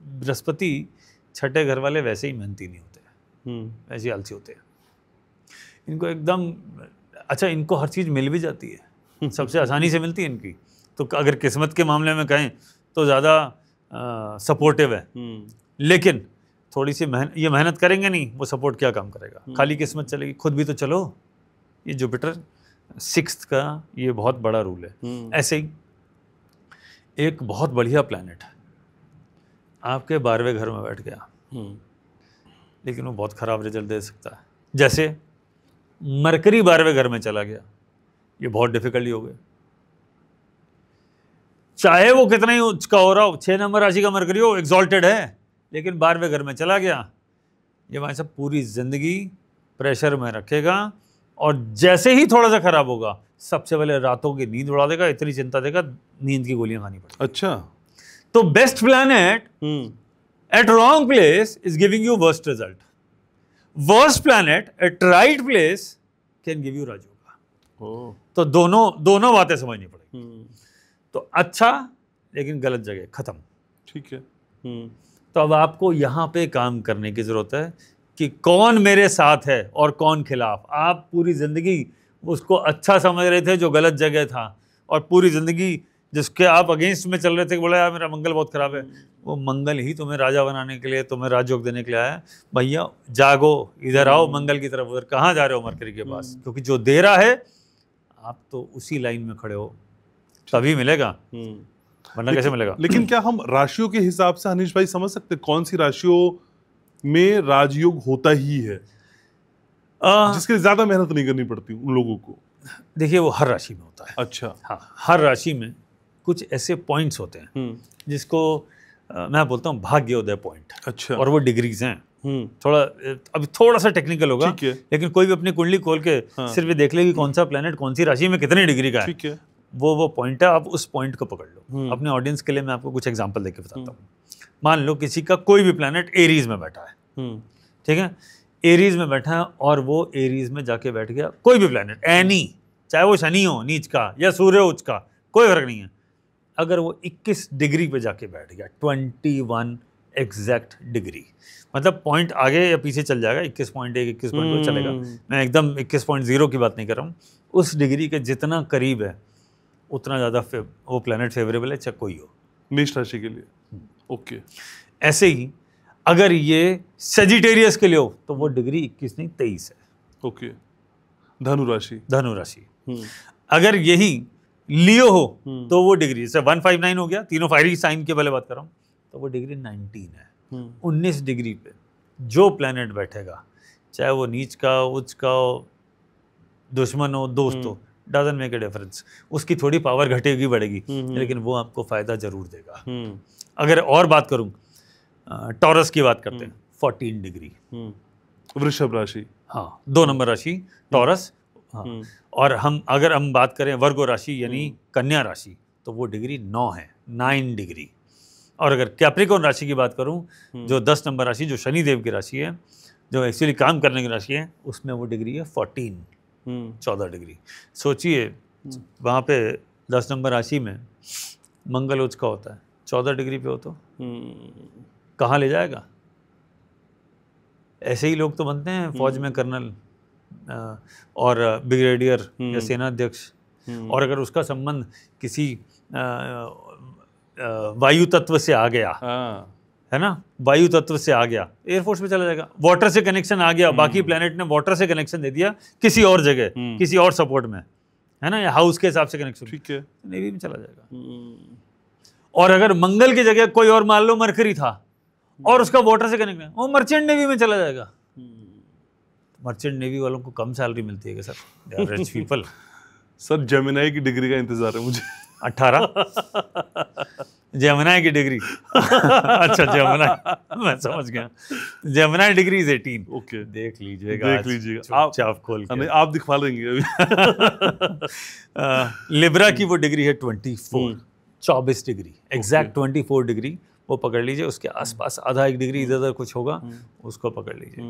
बृहस्पति छठे घर वाले वैसे ही मेहनती नहीं होते, वैसे ही आलसी होते हैं, इनको एकदम अच्छा, इनको हर चीज़ मिल भी जाती है, सबसे आसानी से मिलती है इनकी। तो अगर किस्मत के मामले में कहें तो ज़्यादा सपोर्टिव है, लेकिन थोड़ी सी ये मेहनत करेंगे नहीं, वो सपोर्ट क्या काम करेगा, खाली किस्मत चलेगी, खुद भी तो चलो। ये जुपिटर 6th का ये बहुत बड़ा रूल है। ऐसे ही एक बहुत बढ़िया प्लैनेट है आपके 12वें घर में बैठ गया, लेकिन वो बहुत खराब रिजल्ट दे सकता है। जैसे मरकरी 12वें घर में चला गया, ये बहुत डिफिकल्टी हो गई, चाहे वो कितना ही उसका हो रहा हो, 6 नंबर राशि का मरकरी हो, एग्जॉल्टेड है, लेकिन 12वें घर में चला गया, ये भाई साहब पूरी जिंदगी प्रेशर में रखेगा, और जैसे ही थोड़ा सा खराब होगा, सबसे पहले रातों की नींद उड़ा देगा, इतनी चिंता देगा, नींद की गोलियां खानी पड़ेगी। अच्छा, तो best planet at wrong place is giving you worst result, worst planet at right place can give you Rajyoga. तो दोनों बातें समझनी पड़ेगी। तो अच्छा लेकिन गलत जगह, खत्म, ठीक है। तो अब आपको यहाँ पे काम करने की जरूरत है कि कौन मेरे साथ है और कौन खिलाफ। आप पूरी जिंदगी उसको अच्छा समझ रहे थे जो गलत जगह था, और पूरी जिंदगी जिसके आप अगेंस्ट में चल रहे थे, बोला यार मेरा मंगल बहुत खराब है, वो मंगल ही तुम्हें राजा बनाने के लिए, तुम्हें राजयोग देने के लिए आया। भैया जागो, इधर आओ मंगल की तरफ। उधर कहाँ जा रहे हो मरकरी के पास? क्योंकि जो दे रहा है आप तो उसी लाइन में खड़े हो, तभी मिलेगा, वरना कैसे मिलेगा? लेकिन क्या हम राशियों के हिसाब से अनिश भाई समझ सकते कौन सी राशियों में राजयोग होता ही है, जिसके लिए ज्यादा मेहनत नहीं करनी पड़ती उन लोगों को? देखिए वो हर राशि में होता है। अच्छा। हाँ, हर राशि में कुछ ऐसे पॉइंट्स होते हैं जिसको मैं बोलता हूँ भाग्योदय पॉइंट। अच्छा। और वो डिग्रीज हैं। थोड़ा अभी थोड़ा सा टेक्निकल होगा, ठीक है, लेकिन कोई भी अपनी कुंडली खोल के सिर्फ ये देख ले कि कौन सा प्लेनेट कौन सी राशि में कितनी डिग्री का है, ठीक है, वो पॉइंट है। आप उस पॉइंट को पकड़ लो। अपने ऑडियंस के लिए मैं आपको कुछ एग्जांपल देके बताता हूँ। मान लो किसी का कोई भी प्लेनेट एरीज में बैठा है, ठीक है, एरीज में बैठा है और वो एरीज में जाके बैठ गया, कोई भी प्लेनेट एनी, चाहे वो शनि हो नीच का या सूर्य उच्च का, कोई फर्क नहीं है। अगर वो 21 डिग्री पे जाके बैठ गया, 21 एग्जैक्ट डिग्री, मतलब पॉइंट आगे या पीछे चल जाएगा, 21.1 21.2 चलेगा, मैं एकदम 21.0 की बात नहीं कर रहा हूँ। उस डिग्री के जितना करीब है उतना ज़्यादा वो प्लेनेट फेवरेबल है, चाहे कोई हो। मेष राशि के लिए ओके। ऐसे ही अगर ये सेजिटेरियस के लिए हो तो वो डिग्री 21 नहीं 23 है। ओके। धनु राशि, धनु राशि। अगर यही लियो हो तो वो डिग्री, जैसे 159 हो गया, तीनों फायरी साइन के पहले बात कर रहा हूँ, तो वो डिग्री 19 है। 19 डिग्री पे जो प्लेनेट बैठेगा, चाहे वो नीच का उच्च का हो, दुश्मन हो दोस्त हो, डजंट मेक ए डिफरेंस, उसकी थोड़ी पावर घटेगी बढ़ेगी, लेकिन वो आपको फायदा जरूर देगा। अगर और बात करूं, टॉरस की बात करते हैं, 14 डिग्री। वृषभ राशि, हाँ 2 नंबर राशि टॉरस। हाँ, और अगर हम बात करें वर्गो राशि यानी कन्या राशि, तो वो डिग्री 9 है, 9 डिग्री। और अगर कैप्रिकॉर्न राशि की बात करूं, जो 10 नंबर राशि, जो शनि देव की राशि है, जो एक्चुअली काम करने की राशि है, उसमें वो डिग्री है 14 डिग्री। सोचिए वहाँ पे 10 नंबर राशि में मंगल उच्च का होता है, 14 डिग्री पे हो तो कहाँ ले जाएगा? ऐसे ही लोग तो बनते हैं फौज में कर्नल और ब्रिगेडियर या सेनाध्यक्ष। और अगर उसका संबंध किसी वायु तत्व से आ गया, है ना, वायु तत्व से आ गया, एयरफोर्स में चला जाएगा। वाटर से कनेक्शन आ गया, बाकी प्लेनेट ने वाटर से कनेक्शन दे दिया किसी और जगह, किसी और सपोर्ट में, है ना, या हाउस के हिसाब से कनेक्शन, ठीक है, नेवी में चला जाएगा। और अगर मंगल की जगह कोई और मान लो मरकरी था और उसका वाटर से कनेक्ट है, वो मर्चेंट नेवी में चला जाएगा। मर्चेंट नेवी वालों को कम सैलरी मिलती है क्या sir? They are rich people. Sir Gemini की डिग्री का इंतजार है मुझे। 18 जेमिनाई की डिग्री। अच्छा जेमिनाई, मैं समझ गया, जेमिनाई डिग्री इज 18। ओके, देख लीजिएगा आप खोल के। आप दिखवा लेंगे अभी। लिब्रा की वो डिग्री है 24 डिग्री, एग्जैक्ट 24 डिग्री, वो पकड़ लीजिए। उसके आसपास आधा 1 डिग्री इधर उधर कुछ होगा, उसको पकड़ लीजिए।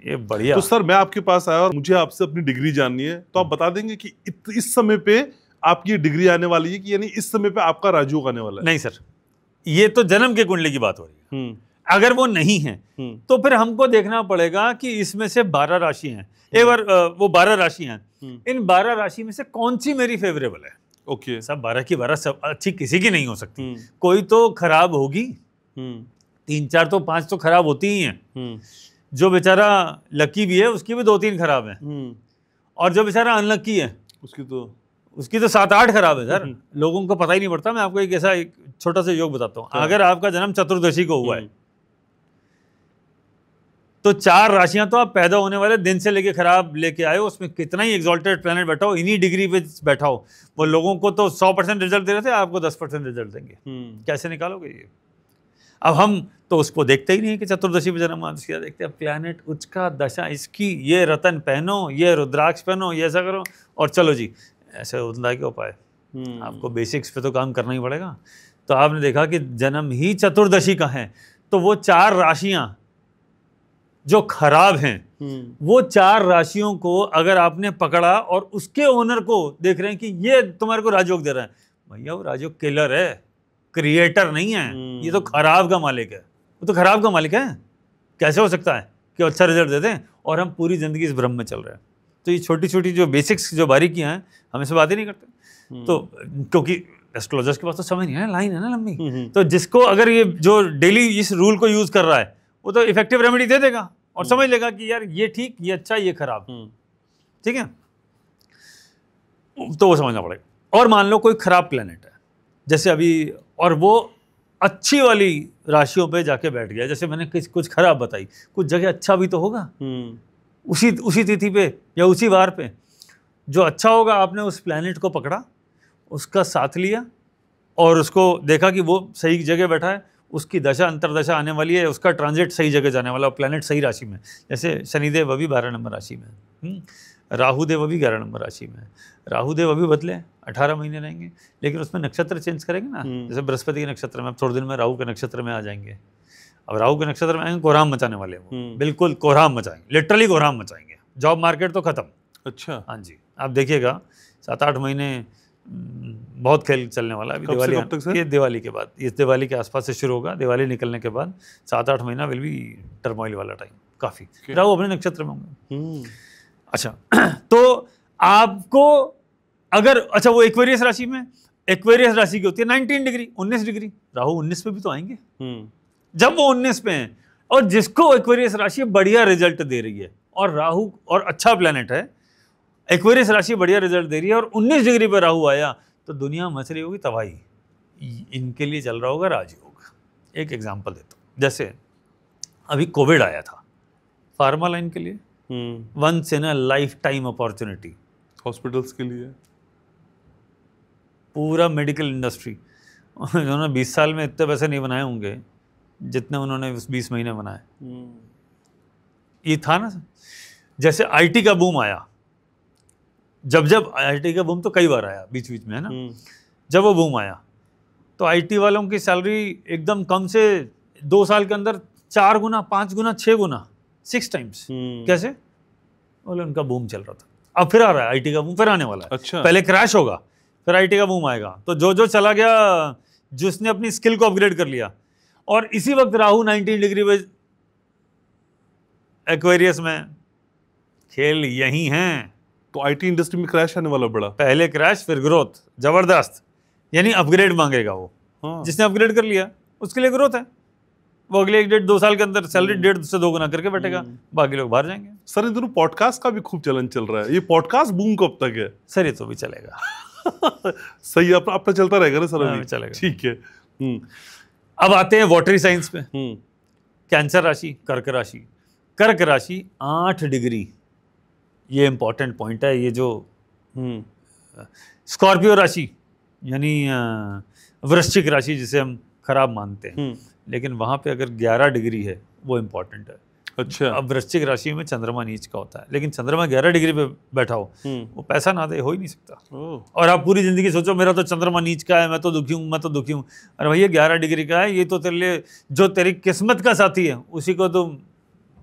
ये बढ़िया। तो सर मैं आपके पास आया और मुझे आपसे अपनी डिग्री जाननी है, तो आप बता देंगे कि इस समय पे आपकी डिग्री आने वाली है, कि यानी इस समय पे आपका राजयोग आने वाला है? नहीं सर, ये तो जन्म के कुंडली की बात हो रही है। अगर वो नहीं है तो फिर हमको देखना पड़ेगा कि इसमें से 12 राशि हैं। एक बार वो 12 राशि हैं, इन 12 राशि में से कौन सी मेरी फेवरेबल है? ओके। सब 12 की 12 सब अच्छी किसी की नहीं हो सकती, कोई तो खराब होगी, 3-4 तो 5 तो खराब होती ही हैं। जो बेचारा लकी भी है उसकी भी 2-3 खराब है, और जो बेचारा अनलकी है उसकी तो 7-8 खराब है सर। लोगों को पता ही नहीं पड़ता। मैं आपको एक ऐसा छोटा सा योग बताता हूँ। अगर आपका जन्म चतुर्दशी को हुआ है तो 4 राशियां तो आप पैदा होने वाले दिन से लेके खराब लेके आए हो, उसमें कितना ही एग्जॉल्टेड प्लैनेट बैठा हो, इन्हीं डिग्री पे बैठा हो, वो लोगों को तो 100% रिजल्ट दे रहे थे, आपको 10% रिजल्ट देंगे। कैसे निकालोगे ये? अब हम तो उसको देखते ही नहीं कि चतुर्दशी पे जन्म हुआ, देखते हैं प्लैनेट उच्च का दशा इसकी, ये रतन पहनो, ये रुद्राक्ष पहनो, ये ऐसा करो और चलो जी, ऐसे उतना के उपाय। आपको बेसिक्स पे तो काम करना ही पड़ेगा। तो आपने देखा कि जन्म ही चतुर्दशी का है, तो वो 4 राशियां जो खराब हैं, वो 4 राशियों को अगर आपने पकड़ा और उसके ओनर को देख रहे हैं कि ये तुम्हारे को राजयोग दे रहा है, भैया वो राजयोग किलर है, क्रिएटर नहीं है, ये तो खराब का मालिक है। वो तो खराब का मालिक है, कैसे हो सकता है कि अच्छा रिजल्ट दे दें और हम पूरी जिंदगी इस भ्रम में चल रहे हैं। तो ये छोटी छोटी जो बेसिक्स जो बारीकियां हैं हम इससे बात ही नहीं करते। तो क्योंकि एस्ट्रोलॉजर्स के पास तो समझ नहीं है, लाइन है ना लंबी। तो जिसको अगर ये जो डेली इस रूल को यूज कर रहा है वो तो इफेक्टिव रेमेडी दे देगा और समझ लेगा कि यार ये ठीक, ये अच्छा, ये खराब, ठीक है। तो वो समझना पड़ेगा। और मान लो कोई खराब प्लेनेट है जैसे अभी, और वो अच्छी वाली राशियों पे जाके बैठ गया, जैसे मैंने कुछ खराब बताई, कुछ जगह अच्छा भी तो होगा उसी तिथि पे या उसी वार पे। जो अच्छा होगा आपने उस प्लैनेट को पकड़ा, उसका साथ लिया और उसको देखा कि वो सही जगह बैठा है, उसकी दशा अंतरदशा आने वाली है, उसका ट्रांजिट सही जगह जाने वाला, प्लैनेट सही राशि में। जैसे शनिदेव अभी 12 नंबर राशि में, राहुदेव अभी 11 नंबर राशि में। राहुदेव अभी बदले 18 महीने रहेंगे, लेकिन उसमें नक्षत्र चेंज करेंगे ना। जैसे बृहस्पति के नक्षत्र में अब थोड़े दिन में राहु के नक्षत्र में आ जाएंगे। अब राहु के नक्षत्र में आएंगे, कोहराम मचाने वाले हैं, बिल्कुल कोहराम मचाएंगे, लिटरली कोहराम मचाएंगे। जॉब मार्केट तो खत्म। अच्छा, हाँ जी, आप देखिएगा 7-8 महीने बहुत खेल चलने वाला है। अभी दिवाली, कब तक सर? ये दिवाली के बाद, इस दिवाली के आसपास से शुरू होगा। दिवाली निकलने के बाद 7-8 महीना विल बी टर्मोइल वाला टाइम काफी। राहु अपने नक्षत्र में होंगे। अच्छा, तो आपको अगर, अच्छा वो एक्वेरियस राशि में, एक्वेरियस राशि की होती है 19 डिग्री, 19 डिग्री। राहु 19 पे भी तो आएंगे जब वो 19 पे हैं। और जिसको एक्वेरियस राशि बढ़िया रिजल्ट दे रही है और राहु और अच्छा प्लेनेट है, एक्वेरियस राशि बढ़िया रिजल्ट दे रही है और 19 डिग्री पर राहु आया तो दुनिया मच रही होगी तबाही। इनके लिए चल रहा होगा राजयोग। एक एग्जांपल देता हूँ, जैसे अभी कोविड आया था, फार्मा लाइन के लिए once in a lifetime opportunity, hospitals के लिए, पूरा मेडिकल इंडस्ट्री। उन्होंने 20 साल में इतने पैसे नहीं बनाए होंगे जितने उन्होंने 20 महीने बनाए। ये था ना, जैसे आईटी का बूम आया, जब आईटी का बूम तो कई बार आया बीच बीच में, है ना। जब वो बूम आया तो आईटी वालों की सैलरी एकदम कम से 2 साल के अंदर 4 गुना, 5 गुना, 6 गुना, 6 टाइम्स। कैसे? बोले उनका बूम चल रहा था। अब फिर आ रहा है आईटी का बूम, फिर आने वाला है। अच्छा। पहले क्रैश होगा, फिर आईटी का बूम आएगा। तो जो चला गया, जिसने अपनी स्किल को अपग्रेड कर लिया। और इसी वक्त राहु 19 डिग्री पे एक्वेरियस में, खेल यही है। तो आईटी इंडस्ट्री में क्रैश आने वाला बड़ा, पहले क्रैश फिर ग्रोथ जबरदस्त, यानी अपग्रेड मांगेगा वो। हाँ। जिसने अपग्रेड कर लिया उसके लिए ग्रोथ है। वो अगले 1-1.5-2 साल के अंदर सैलरी 1.5 से 2 गुना करके बैठेगा, बाकी लोग बाहर जाएंगे। सर इन दोनों पॉडकास्ट का भी खूब चलन चल रहा है। ये पॉडकास्ट बूम कब तक है? सर ये तो भी चलेगा। सही, अपना चलता रहेगा ना सर? अभी चलेगा, ठीक है। अब आते हैं वाटरी साइंस पे। कैंसर राशि, कर्क राशि। कर्क राशि 8 डिग्री, ये इंपॉर्टेंट पॉइंट है। ये जो स्कॉर्पियो राशि यानी वृश्चिक राशि जिसे हम खराब मानते हैं, लेकिन वहां पे अगर 11 डिग्री है वो इंपॉर्टेंट है। अच्छा। अब वृश्चिक राशि में चंद्रमा नीच का होता है, लेकिन चंद्रमा 11 डिग्री पे बैठा हो, वो पैसा ना दे, हो ही नहीं सकता। और आप पूरी जिंदगी सोचो मेरा तो चंद्रमा नीच का है, मैं तो दुखी हूँ, मैं तो दुखी हूँ। अरे भैया 11 डिग्री का है, ये तो तेरे लिए, जो तेरी किस्मत का साथी है उसी को तुम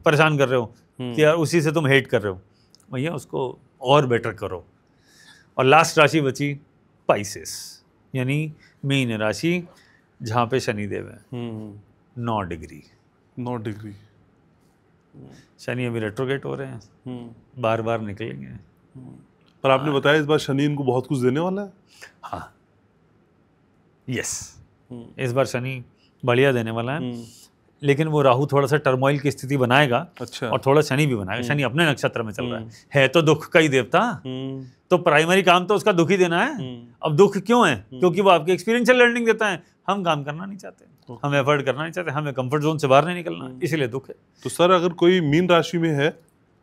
परेशान कर रहे हो कि यार उसी से तुम हेट कर रहे हो। भैया उसको और बेटर करो। और लास्ट राशि बची पाइसेस, यानी मीन राशि, जहाँ पे शनिदेव है 9 डिग्री। 9 डिग्री। शनि अभी रेट्रोगेट हो रहे हैं, बार बार निकलेंगे। पर आपने बताया इस बार शनि इनको बहुत कुछ देने वाला है। हाँ, यस, इस बार शनि बढ़िया देने वाला है, लेकिन वो राहु थोड़ा सा टर्मोइल की स्थिति बनाएगा। अच्छा। और थोड़ा शनि भी बनाएगा। शनि अपने नक्षत्र में चल रहा है तो दुख का ही देवता, तो प्राइमरी काम तो उसका दुख ही देना है। अब दुख क्यों है? क्योंकि वो आपकी एक्सपीरियंशियल लर्निंग देता है। हम काम करना नहीं चाहते, हम एफर्ट करना नहीं चाहते, हमें कंफर्ट जोन से बाहर नहीं निकलना, इसलिए दुख है। तो सर अगर कोई मीन राशि में है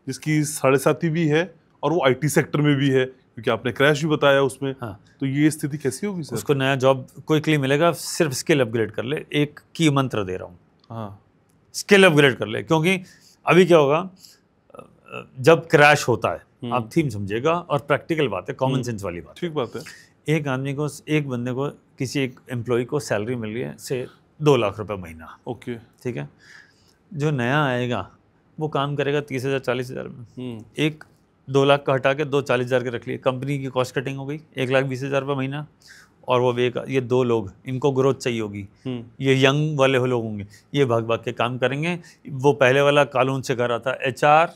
जिसकी 7.5 भी है और वो आईटी सेक्टर में भी है, क्योंकि आपने क्रैश भी बताया उसमें, हाँ, तो ये स्थिति कैसी होगी सर? उसको नया जॉब क्विकली मिलेगा, सिर्फ स्किल अपग्रेड कर ले। एक की मंत्र दे रहा हूँ, हाँ, स्किल अपग्रेड कर ले। क्योंकि अभी क्या होगा, जब क्रैश होता है, आप थीम समझिएगा और प्रैक्टिकल बात है, कॉमन सेंस वाली बात। ठीक बात है। एक आदमी को, एक बंदे को, किसी एक एम्प्लॉय को सैलरी मिल रही है से 2 लाख रुपए महीना। ओके। ठीक है। जो नया आएगा वो काम करेगा 30,000 40,000 में। एक 2 लाख का हटा के 40,000 के रख लिए, कंपनी की कॉस्ट कटिंग हो गई, 1,20,000 रुपये महीना। और वो ये 2 लोग, इनको ग्रोथ चाहिए होगी, ये यंग वाले लोग होंगे, ये भाग भाग के काम करेंगे। वो पहले वाला कानून से कर रहा था, HR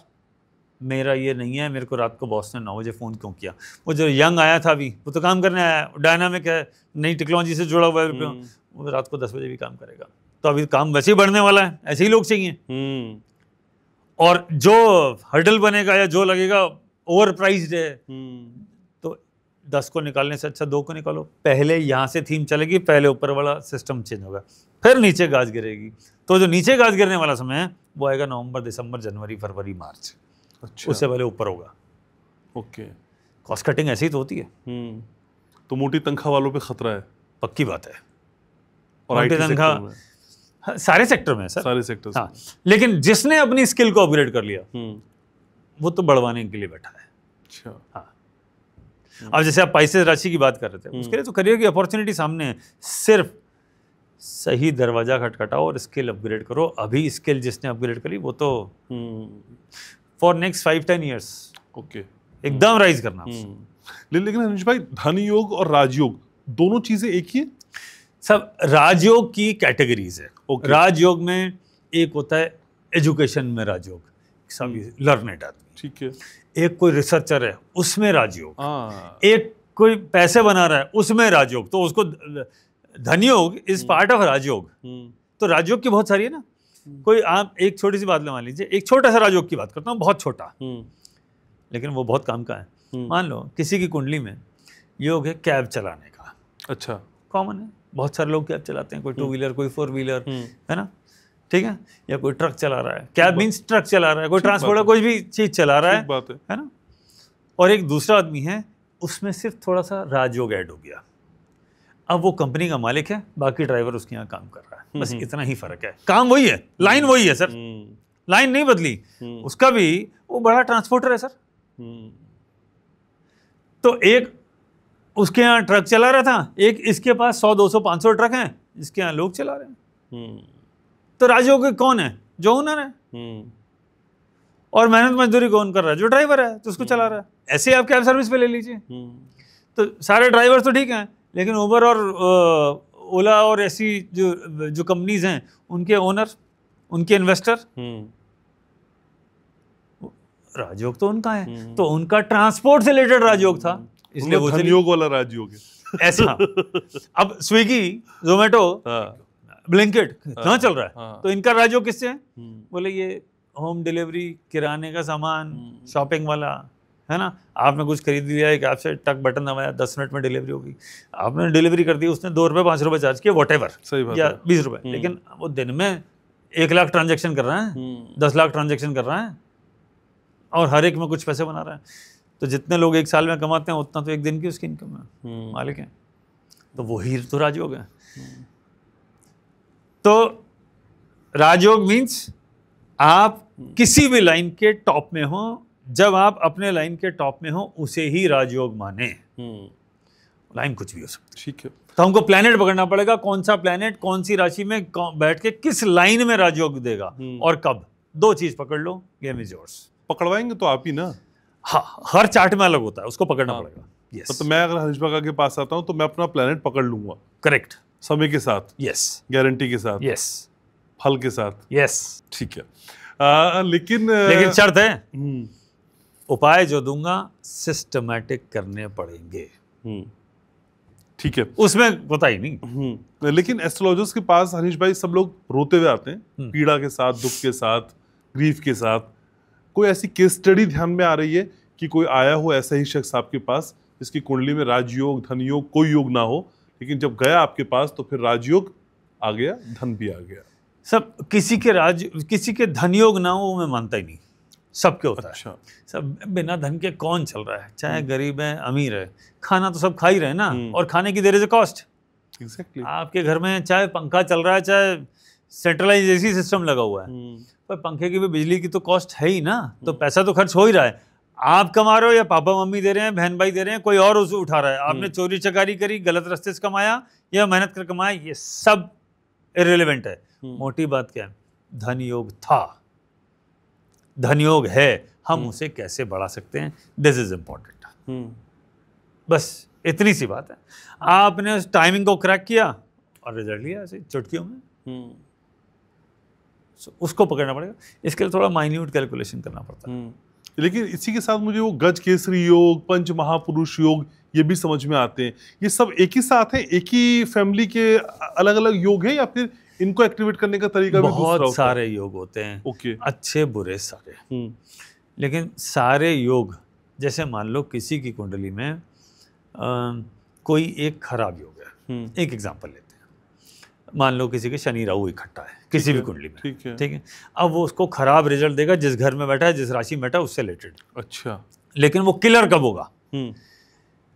मेरा ये नहीं है, मेरे को रात को बॉस ने 9 बजे फ़ोन क्यों किया। वो जो यंग आया था अभी, वो तो काम करने आया, डायनामिक है, नई टेक्नोलॉजी से जुड़ा हुआ है, वो रात को 10 बजे भी काम करेगा। तो अभी काम वैसे ही बढ़ने वाला है, ऐसे ही लोग चाहिए। और जो हर्डल बनेगा या जो लगेगा ओवर प्राइस्ड है, तो 10 को निकालने से अच्छा 2 को निकालो। पहले यहाँ से थीम चलेगी, पहले ऊपर वाला सिस्टम चेंज होगा, फिर नीचे गाज गिरेगी। तो जो नीचे गाज गिरने वाला समय है वो आएगा नवंबर, दिसंबर, जनवरी, फरवरी, मार्च। अच्छा। उससे पहले ऊपर होगा। ओके। कॉस्ट कटिंग ऐसी ही तो होती है। तो मोटी तनख्वाह वालों पे खतरा है। पक्की बात है। और मोटी IT तनख्वाह सेक्टर में, हाँ, सारे सेक्टर में है सर, सारे सेक्टर्स हाँ। लेकिन जिसने अपनी स्किल को अपग्रेड कर लिया वो तो बढ़वाने के लिए बैठा है। अच्छा। हाँ। अब जैसे आप पैसे राशि की बात कर रहे थे, उसके लिए तो करियर की अपॉर्चुनिटी सामने है। सिर्फ सही दरवाजा खटखटाओ और स्किल अपग्रेड करो। अभी स्किल जिसने अपग्रेड करी वो तो फॉर नेक्स्ट 5-10 ईयर्स ओके एकदम राइज करना। लेकिन अनिश भाई, धन योग और राजयोग दोनों चीजें एक ही है? सब राजयोग की कैटेगरीज है। Okay. राजयोग में एक होता है एजुकेशन में राजयोग, सब लर्नेड आदमी। ठीक है। एक कोई रिसर्चर है उसमें राजयोग, हाँ। एक कोई पैसे बना रहा है उसमें राजयोग, तो उसको धनयोग इज पार्ट ऑफ राजयोग। तो राजयोग की बहुत सारी है ना। कोई आप एक छोटी सी बात मान लीजिए, एक छोटा सा राजयोग की बात करता हूँ, बहुत छोटा, लेकिन वो बहुत काम का है। मान लो किसी की कुंडली में योग है कैब चलाने का। अच्छा। कॉमन है, बहुत सारे लोग कैब चलाते हैं, कोई 2 व्हीलर, कोई 4 व्हीलर, है ना, ठीक है, या कोई ट्रक चला रहा है। कैब मीन्स ट्रक चला रहा है, कोई ट्रांसपोर्टर, कोई भी चीज चला रहा है, बात है ना। और एक दूसरा आदमी है, उसमें सिर्फ थोड़ा सा राजयोग ऐड हो गया। अब वो कंपनी का मालिक है, बाकी ड्राइवर उसके यहाँ काम कर रहा है, बस इतना ही फर्क है। काम वही है, लाइन वही है सर, लाइन नहीं बदली। उसका भी वो बड़ा ट्रांसपोर्टर है सर। तो एक उसके यहाँ ट्रक चला रहा था, एक इसके पास 100, 200, 500 ट्रक हैं, इसके यहाँ लोग चला रहे हैं। तो राजयोग कौन है? जो ओनर है। और मेहनत मजदूरी कौन कर रहा है? जो ड्राइवर है, तो उसको चला रहा है। ऐसे आप कैब सर्विस पे ले लीजिए। तो सारे ड्राइवर तो ठीक हैं, लेकिन उबर और ओला और ऐसी जो कंपनीज हैं, उनके ओनर, उनके इन्वेस्टर, राजयोग तो उनका है। तो उनका ट्रांसपोर्ट से रिलेटेड राजयोग था, इसलिए वो धनयोग वाला राजयोग है। ऐसा। अब स्विगी, जोमेटो, ब्लिंकिट कहाँ चल रहा है, तो इनका राजयोग किससे है? बोले ये होम डिलीवरी, किराने का सामान, शॉपिंग वाला, है ना। आपने कुछ खरीद लिया, एक ऐप से टक बटन दबाया, 10 मिनट में डिलीवरी होगी। आपने डिलीवरी कर दी, उसने 2 रुपये 5 रुपये चार्ज किया, वॉट एवर, सही बात या है। 20 रुपये, लेकिन वो दिन में 1 लाख ट्रांजेक्शन कर रहा है, 10 लाख ट्रांजेक्शन कर रहा है, और हर एक में कुछ पैसे बना रहा है। तो जितने लोग एक साल में कमाते हैं, उतना तो एक दिन की उसकी इनकम है, मालिक है। तो वही तो राजयोग है। तो राजयोग मीन्स आप किसी भी लाइन के टॉप में हो, जब आप अपने लाइन के टॉप में हो उसे ही राजयोग माने। लाइन कुछ भी हो सकती है, ठीक है। तो हमको प्लैनेट पकड़ना पड़ेगा, कौन सा प्लैनेट कौन सी राशि में बैठ के किस लाइन में राजयोग देगा और कब। 2 चीज पकड़ लो, गेम इज योर्स। पकड़वाएंगे तो आप ही ना। हाँ, हर चार्ट में अलग होता है, उसको पकड़ना पड़ेगा। यस, तो मैं अगर हरीश बागा के पास आता हूँ तो मैं अपना प्लेनेट पकड़ लूंगा, करेक्ट, समय के साथ, यस, गारंटी के साथ, यस, फल के साथ। यस। ठीक है। लेकिन शर्त है, उपाय जो दूंगा सिस्टमैटिक करने पड़ेंगे। ठीक है, उसमें पता ही नहीं। लेकिन एस्ट्रोलॉजर्स के पास हरीश भाई सब लोग रोते हुए आते हैं, पीड़ा के साथ, दुख के साथ, ग्रीफ के साथ। कोई ऐसी केस स्टडी ध्यान में आ रही है कि कोई आया हो ऐसा ही शख्स आपके पास जिसकी कुंडली में राजयोग, धनयोग, कोई योग ना हो, लेकिन जब गया आपके पास तो फिर राजयोग आ गया, धन भी आ गया? सब किसी के धनयोग ना हो मैं मानता ही नहीं, सबके होता है। अच्छा। सब बिना धन के कौन चल रहा है, चाहे गरीब है अमीर है, खाना तो सब खा ही रहे ना, और खाने की there is a cost. Exactly. आपके घर में चाहे पंखा चल रहा है, चाहे सेंट्रलाइज एसी सिस्टम लगा हुआ है, पर पंखे की भी बिजली की तो कॉस्ट है ही ना, तो पैसा तो खर्च हो ही रहा है। आप कमा रहे हो या पापा मम्मी दे रहे हैं, बहन भाई दे रहे हैं, कोई और उसे उठा रहा है। आपने चोरी चकारी करी, गलत रास्ते से कमाया या मेहनत कर कमाया, ये सब इररिलेवेंट है। मोटी बात क्या है, धन योग था, धन योग है, हम उसे कैसे बढ़ा सकते हैं, दिस इज इम्पोर्टेंट। बस इतनी सी बात है। आपने उस टाइमिंग को क्रैक किया और रिजल्ट लिया ऐसे चुटकियों में। उसको पकड़ना पड़ेगा, इसके लिए थोड़ा माइन्यूट कैलकुलेशन करना पड़ता है। लेकिन इसी के साथ मुझे वो गज केसरी योग, पंच महापुरुष योग, ये भी समझ में आते हैं। ये सब एक ही साथ है, एक ही फैमिली के अलग अलग योग है, या फिर इनको एक्टिवेट करने का तरीका भी दूसरा होता है? बहुत सारे योग होते हैं, ओके। अच्छे बुरे सारे। लेकिन सारे योग, जैसे मान लो किसी की कुंडली में कोई एक खराब योग है, एक एग्जांपल लेते हैं। मान लो किसी के शनि राहु इकट्ठा है किसी भी कुंडली में, ठीक है। ठीक है। अब वो उसको खराब रिजल्ट देगा जिस घर में बैठा है, जिस राशि में बैठा है, उससे रिलेटेड। अच्छा। लेकिन वो किलर कब होगा?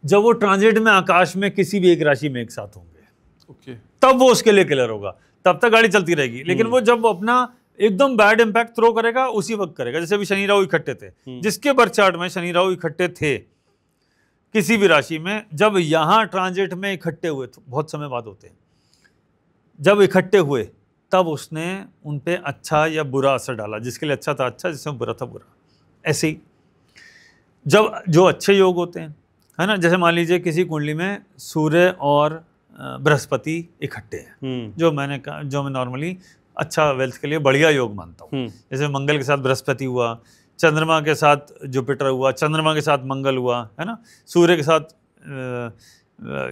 जब वो ट्रांजिट में आकाश में किसी भी एक राशि में एक साथ होंगे, ओके, तब वो उसके लिए किलर होगा। तब तक गाड़ी चलती रहेगी। लेकिन वो जब अपना एकदम बैड इंपैक्ट थ्रो करेगा, उसी वक्त करेगा। जैसे भी शनि राहु इकट्ठे थे, जिसके बर्थ चार्ट में शनि राहु इकट्ठे थे किसी भी राशि में, जब यहां ट्रांजिट में इकट्ठे हुए, तो बहुत समय बाद होते हैं, जब इकट्ठे हुए तब उसने उन पे अच्छा या बुरा असर डाला। जिसके लिए अच्छा था अच्छा, जिसमें बुरा था बुरा। ऐसे ही जब जो अच्छे योग होते हैं, है ना, जैसे मान लीजिए किसी कुंडली में सूर्य और बृहस्पति इकट्ठे हैं, जो मैंने कहा, जो मैं नॉर्मली अच्छा वेल्थ के लिए बढ़िया योग मानता हूँ। जैसे मंगल के साथ बृहस्पति हुआ, चंद्रमा के साथ जुपिटर हुआ, चंद्रमा के साथ मंगल हुआ, है ना, सूर्य के साथ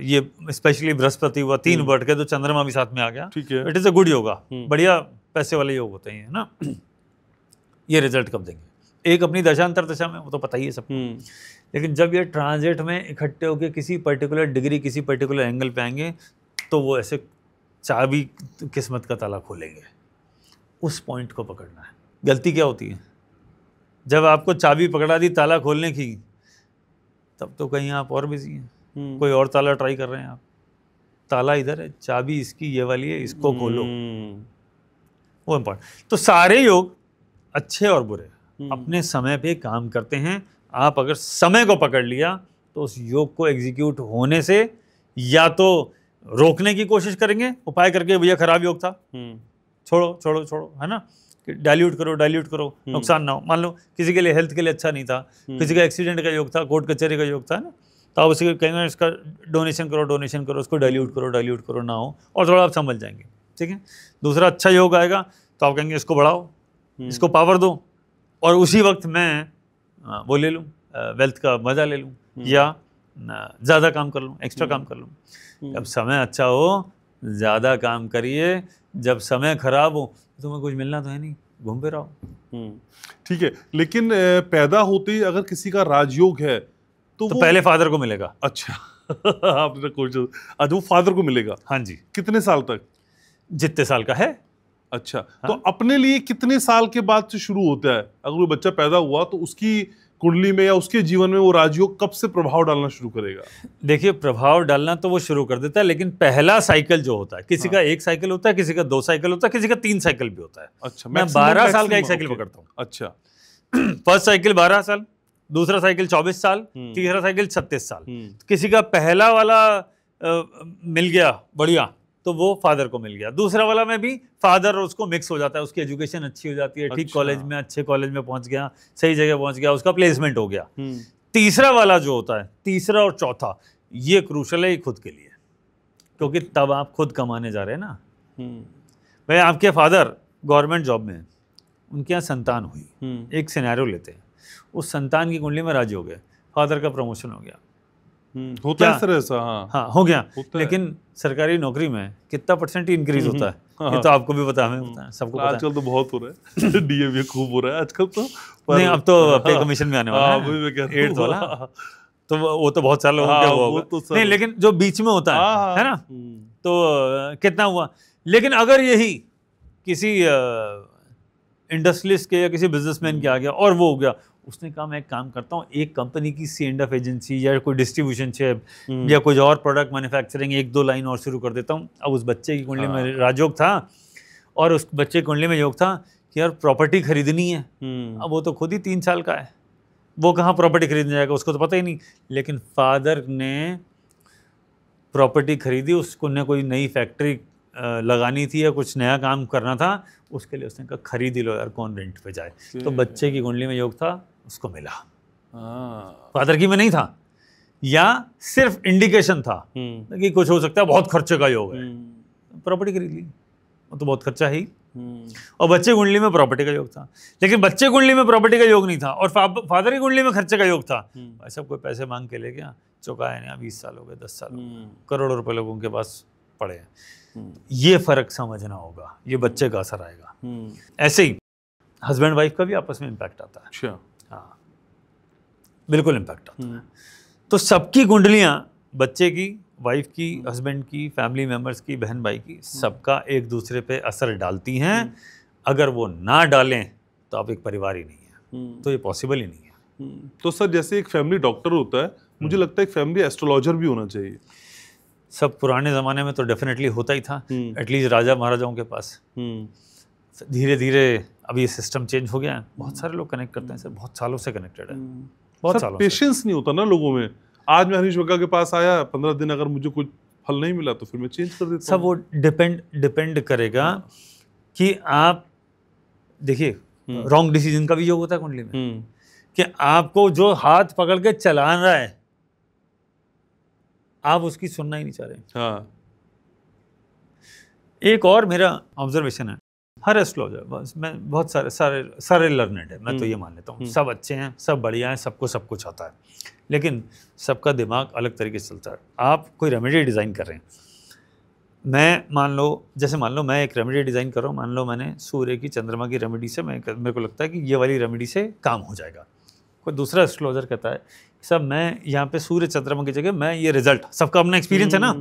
ये स्पेशली बृहस्पति हुआ, 3 बढ़ के तो चंद्रमा भी साथ में आ गया। ठीक है। It is a good yoga, बढ़िया पैसे वाले योग होते हैं, है ना। ये रिजल्ट कब देंगे? एक अपनी दशांतर दशा में, वो तो पता ही है सबको। लेकिन जब ये ट्रांजिट में इकट्ठे होकर किसी पर्टिकुलर डिग्री, किसी पर्टिकुलर एंगल पे आएंगे, तो वो ऐसे चाबी किस्मत का ताला खोलेंगे। उस पॉइंट को पकड़ना है। गलती क्या होती है? जब आपको चाबी पकड़ा दी ताला खोलने की, तब तो कहीं आप और बिजी हैं, कोई और ताला ट्राई कर रहे हैं आप। ताला इधर है, चाबी इसकी ये वाली है, इसको खोलो, वो इम्पोर्टेंट। तो सारे योग अच्छे और बुरे अपने समय पे काम करते हैं। आप अगर समय को पकड़ लिया तो उस योग को एग्जीक्यूट होने से या तो रोकने की कोशिश करेंगे, उपाय करके, भैया खराब योग था, छोड़ो छोड़ो छोड़ो, है ना, डाइल्यूट करो, नुकसान ना हो। मान लो किसी के लिए हेल्थ के लिए अच्छा नहीं था, किसी का एक्सीडेंट का योग था, कोर्ट कचहरी का योग था, ना, तो आप उसी कहेंगे इसका डोनेशन करो, उसको डाइल्यूट करो ना हो, और थोड़ा आप समझ जाएंगे, ठीक है। दूसरा अच्छा योग आएगा तो आप कहेंगे इसको बढ़ाओ, इसको पावर दो, और उसी वक्त मैं वो ले लूँ, वेल्थ का मजा ले लूँ, या ज़्यादा काम कर लूँ, एक्स्ट्रा काम कर लूँ। जब समय अच्छा हो ज़्यादा काम करिए, जब समय खराब हो तो तुम्हें कुछ मिलना तो है नहीं, घूम फिर आओ। ठीक है। लेकिन पैदा होते ही अगर किसी का राजयोग है तो पहले फादर को मिलेगा। अच्छा आपने क्वेश्चन, अच्छा वो फादर को मिलेगा? हाँ जी। कितने साल तक? जितने साल का है। अच्छा। हाँ? तो अपने लिए कितने साल के बाद से शुरू होता है? अगर वो बच्चा पैदा हुआ तो उसकी कुंडली में या उसके जीवन में वो राजयोग कब से प्रभाव डालना शुरू करेगा? देखिए, प्रभाव डालना तो वो शुरू कर देता है, लेकिन पहला साइकिल जो होता है, किसी का 1 साइकिल होता है, किसी का 2 साइकिल होता है, किसी का 3 साइकिल भी होता है। अच्छा। मैं 12 साल का एक साइकिल पकड़ता हूँ। अच्छा। फर्स्ट साइकिल 12 साल, दूसरा साइकिल 24 साल, तीसरा साइकिल 36 साल। किसी का पहला वाला मिल गया बढ़िया, तो वो फादर को मिल गया। दूसरा वाला में भी फादर और उसको मिक्स हो जाता है, उसकी एजुकेशन अच्छी हो जाती है, ठीक कॉलेज में, अच्छे कॉलेज में पहुंच गया, सही जगह पहुंच गया, उसका प्लेसमेंट हो गया। तीसरा वाला जो होता है, तीसरा और चौथा, ये क्रूशल है खुद के लिए, क्योंकि तब आप खुद कमाने जा रहे हैं ना। भाई आपके फादर गवर्नमेंट जॉब में, उनके यहाँ संतान हुई, एक सिनेरियो लेते हैं, उस संतान की कुंडली में राज हो गया, फादर का प्रमोशन हो गया, होता है सर ऐसा? हाँ हो गया। लेकिन सरकारी नौकरी में कितना % इंक्रीज होता है? ये तो आपको भी पता है, हमें पता है, सबको पता है। आजकल तो बहुत हो रहा है डीए खूब हो रहा है आजकल तो। नहीं, अब तो पे कमीशन में आने वाला है, 8th वाला, तो वो तो बहुत सारे लोगों के होगा। नहीं, लेकिन जो बीच में होता है ना, तो कितना हुआ। लेकिन अगर यही किसी इंडस्ट्रियलिस्ट के या किसी बिजनेसमैन के आ गया और वो हो गया, उसने कहा मैं एक काम करता हूँ, एक कंपनी की C&F एजेंसी या कोई डिस्ट्रीब्यूशन शेप या कोई और प्रोडक्ट मैन्युफैक्चरिंग 1-2 लाइन और शुरू कर देता हूँ। अब उस बच्चे की कुंडली में राजयोग था, और उस बच्चे की कुंडली में योग था कि यार प्रॉपर्टी खरीदनी है। अब वो तो खुद ही 3 साल का है, वो कहाँ प्रॉपर्टी खरीदने जाएगा, उसको तो पता ही नहीं। लेकिन फादर ने प्रॉपर्टी खरीदी, उसको ने कोई नई फैक्ट्री लगानी थी या कुछ नया काम करना था, उसके लिए उसने कहा खरीद ही लो यार, कौन रेंट पे जाए। तो बच्चे की कुंडली में योग था, उसको मिला। फादर की में नहीं था, या सिर्फ इंडिकेशन था कि कुछ हो सकता है, बहुत खर्चे का योग है, प्रॉपर्टी खरीद ली। वो तो बहुत खर्चा है ही, और बच्चे कुंडली में प्रॉपर्टी का योग था। लेकिन बच्चे कुंडली में प्रॉपर्टी का योग नहीं था और फादर की कुंडली में खर्चे का योग था। भाई साहब कोई पैसे मांग के ले गया, चुकाया नहीं, 20 साल हो गए, 10 साल हो गए, करोड़ों रुपए लोगों के पास पड़े हैं। ये फर्क समझना होगा, ये बच्चे का असर आएगा। ऐसे ही हस्बैंड वाइफ का भी आपस में इम्पैक्ट आता है। अच्छा, हाँ, बिल्कुल इम्पैक्ट आता है। तो सबकी कुंडलियां, बच्चे की, वाइफ की, हस्बैंड की, फैमिली मेंबर्स की, बहन भाई की, सबका एक दूसरे पे असर डालती हैं। अगर वो ना डालें तो आप एक परिवार ही नहीं है, तो ये पॉसिबल ही नहीं है। तो सर जैसे एक फैमिली डॉक्टर होता है, मुझे लगता है एक फैमिली एस्ट्रोलॉजर भी होना चाहिए। सब पुराने ज़माने में तो डेफिनेटली होता ही था, एटलीस्ट राजा महाराजाओं के पास। धीरे धीरे अब ये सिस्टम चेंज हो गया है, बहुत सारे लोग कनेक्ट करते हैं सर, बहुत सालों से कनेक्टेड है, बहुत सालों से। पेशेंस नहीं होता ना लोगों में। आज मैं हरीश वग्गा के पास आया, 15 दिन अगर मुझे कुछ फल नहीं मिला तो फिर मैं चेंज कर देता हूं। सब वो डिपेंड करेगा कि आप देखिए, रॉन्ग डिसीजन का भी योग होता है कुंडली में, कि आपको जो हाथ पकड़ के चला रहा है आप उसकी सुनना ही नहीं चाह रहे। हाँ। एक और मेरा ऑब्जर्वेशन है, हर एस्ट्रोलॉजर, बस मैं बहुत सारे लर्नेड है, मैं तो ये मान लेता हूँ, सब अच्छे हैं, सब बढ़िया हैं, सबको सब कुछ आता है, लेकिन सबका दिमाग अलग तरीके से चलता है। आप कोई रेमेडी डिज़ाइन कर रहे हैं, मैं मान लो मैं एक रेमेडी डिज़ाइन कर रहा हूँ, मान लो मैंने सूर्य की, चंद्रमा की रेमेडी से मेरे को लगता है कि ये वाली रेमेडी से काम हो जाएगा। कोई दूसरा एस्ट्रोलॉजर कहता है सब मैं यहाँ पे सूर्य चंद्रमा की जगह मैं ये रिजल्ट, सबका अपना एक्सपीरियंस है ना,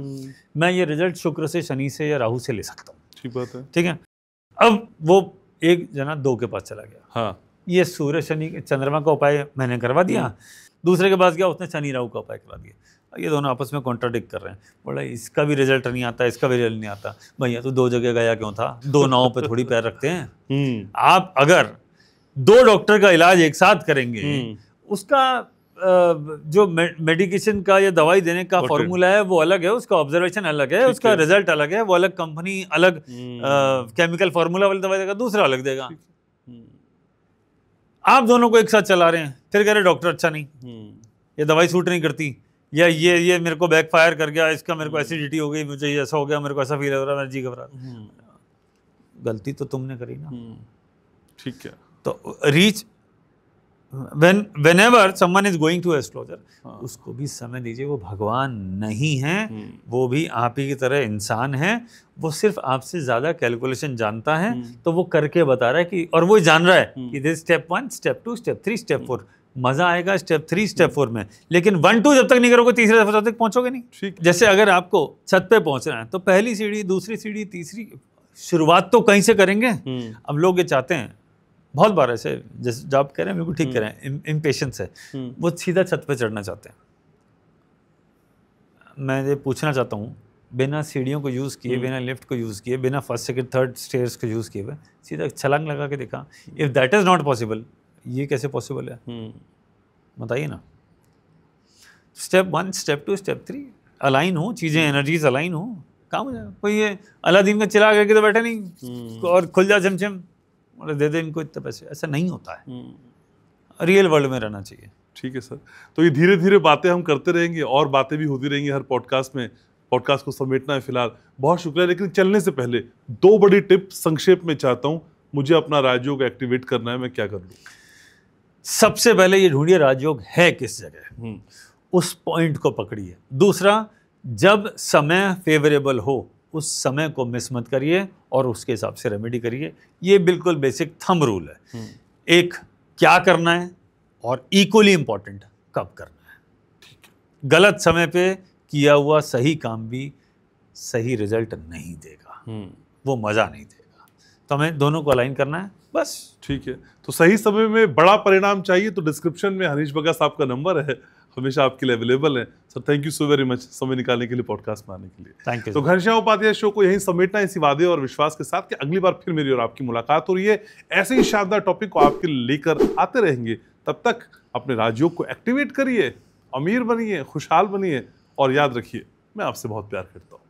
मैं ये रिजल्ट शुक्र से, शनि से या राहु से ले सकता हूँ। ठीक बात है। ठीक है, अब वो एक जना 2 के पास चला गया। हाँ। ये सूर्य शनि चंद्रमा का उपाय मैंने करवा दिया, दूसरे के पास गया, उसने शनि राहु का उपाय करवा दिया। ये दोनों आपस में कॉन्ट्राडिक्ट कर रहे हैं, बोला इसका भी रिजल्ट नहीं आता, इसका भी रिजल्ट नहीं आता। भैया तो 2 जगह गया क्यों था, 2 नावों पे थोड़ी पैर रखते हैं। आप अगर 2 डॉक्टर का इलाज एक साथ करेंगे, उसका जो मेडिकेशन का या दवाई देने का फॉर्मूला है वो अलग है, उसका ऑब्जर्वेशन अलग है, उसका रिजल्ट अलग है, वो अलग कंपनी अलग केमिकल फॉर्मूला वाली दवाई देगा, दूसरा अलग देगा। आप दोनों को एक साथ चला रहे हैं, फिर कह रहे डॉक्टर अच्छा नहीं, ये दवाई सूट नहीं करती, या ये मेरे को बैकफायर कर गया, इसका मेरे को एसिडिटी हो गई, मुझे ऐसा हो गया, मेरे को ऐसा फील हो रहा है, मेरा जी घबरा रहा है। गलती तो तुमने करी ना। ठीक है, तो reach whenever someone is going to astrologer, उसको भी समय दीजिए। वो भगवान नहीं है, वो भी आप ही की तरह इंसान है, वो सिर्फ आपसे ज़्यादा कैलकुलेशन जानता है, तो वो करके बता रहा है कि, और वो जान रहा है कि this step 1, step 2, step 3, step 4, मज़ा आएगा स्टेप 3, स्टेप 4 में, लेकिन 1, 2 जब तक नहीं करोगे, तीसरे दफा तक पहुँचोगे नहीं। जैसे अगर आपको छत पे पहुँचना है तो पहली सीढ़ी, दूसरी सीढ़ी, तीसरी, शुरुआत तो कहीं से करेंगे। अब लोग ये चाहते हैं, बहुत बार ऐसे, जैसे जो आप कह रहे हैं बिल्कुल ठीक कह रहे हैं, इम्पेशेंस है, वो सीधा छत पे चढ़ना चाहते हैं। मैं ये पूछना चाहता हूँ, बिना सीढ़ियों को यूज़ किए, बिना लिफ्ट को यूज़ किए, बिना फर्स्ट सेकंड थर्ड स्टेयर्स को यूज़ किए हुए सीधा छलांग लगा के देखा, if that is not possible, ये कैसे पॉसिबल है बताइए ना। स्टेप 1, स्टेप 2, स्टेप 3 अलाइन हो, चीज़ें एनर्जीज अलाइन हो, काम हो जाएगा। कोई ये अलादीन का चिराग करके तो बैठे नहीं और खुल जा झमझम और दे दे इनको इतने पैसे, ऐसा नहीं होता है। रियल वर्ल्ड में रहना चाहिए। ठीक है सर, तो ये धीरे धीरे बातें हम करते रहेंगे और बातें भी होती रहेंगी हर पॉडकास्ट में। पॉडकास्ट को समेटना है फिलहाल, बहुत शुक्रिया। लेकिन चलने से पहले 2 बड़ी टिप संक्षेप में चाहता हूँ। मुझे अपना राजयोग एक्टिवेट करना है, मैं क्या कर लूँ? सबसे पहले ये ढूंढिए राजयोग है किस जगह, उस पॉइंट को पकड़िए। दूसरा, जब समय फेवरेबल हो उस समय को मिस मत करिए और उसके हिसाब से रेमेडी करिए। ये बिल्कुल बेसिक थंब रूल है। एक, क्या करना है, और इक्वली इंपॉर्टेंट, कब करना है। ठीक है, गलत समय पे किया हुआ सही काम भी सही रिजल्ट नहीं देगा, वो मज़ा नहीं देगा। तो हमें दोनों को अलाइन करना है बस। ठीक है, तो सही समय में बड़ा परिणाम चाहिए तो डिस्क्रिप्शन में हरीश वग्गा साहब का नंबर है, हमेशा आपके लिए अवेलेबल है। Sir thank you so very much समय निकालने के लिए, पॉडकास्ट में आने के लिए। Thank you. तो घनश्याम उपाध्याय शो को यहीं समेटना इसी वादे और विश्वास के साथ कि अगली बार फिर मेरी और आपकी मुलाकात हो रही है। ऐसे ही शानदार टॉपिक को आपके लिए लेकर आते रहेंगे। तब तक अपने राजयोग को एक्टिवेट करिए, अमीर बनिए, खुशहाल बनिए और याद रखिए, मैं आपसे बहुत प्यार करता हूँ।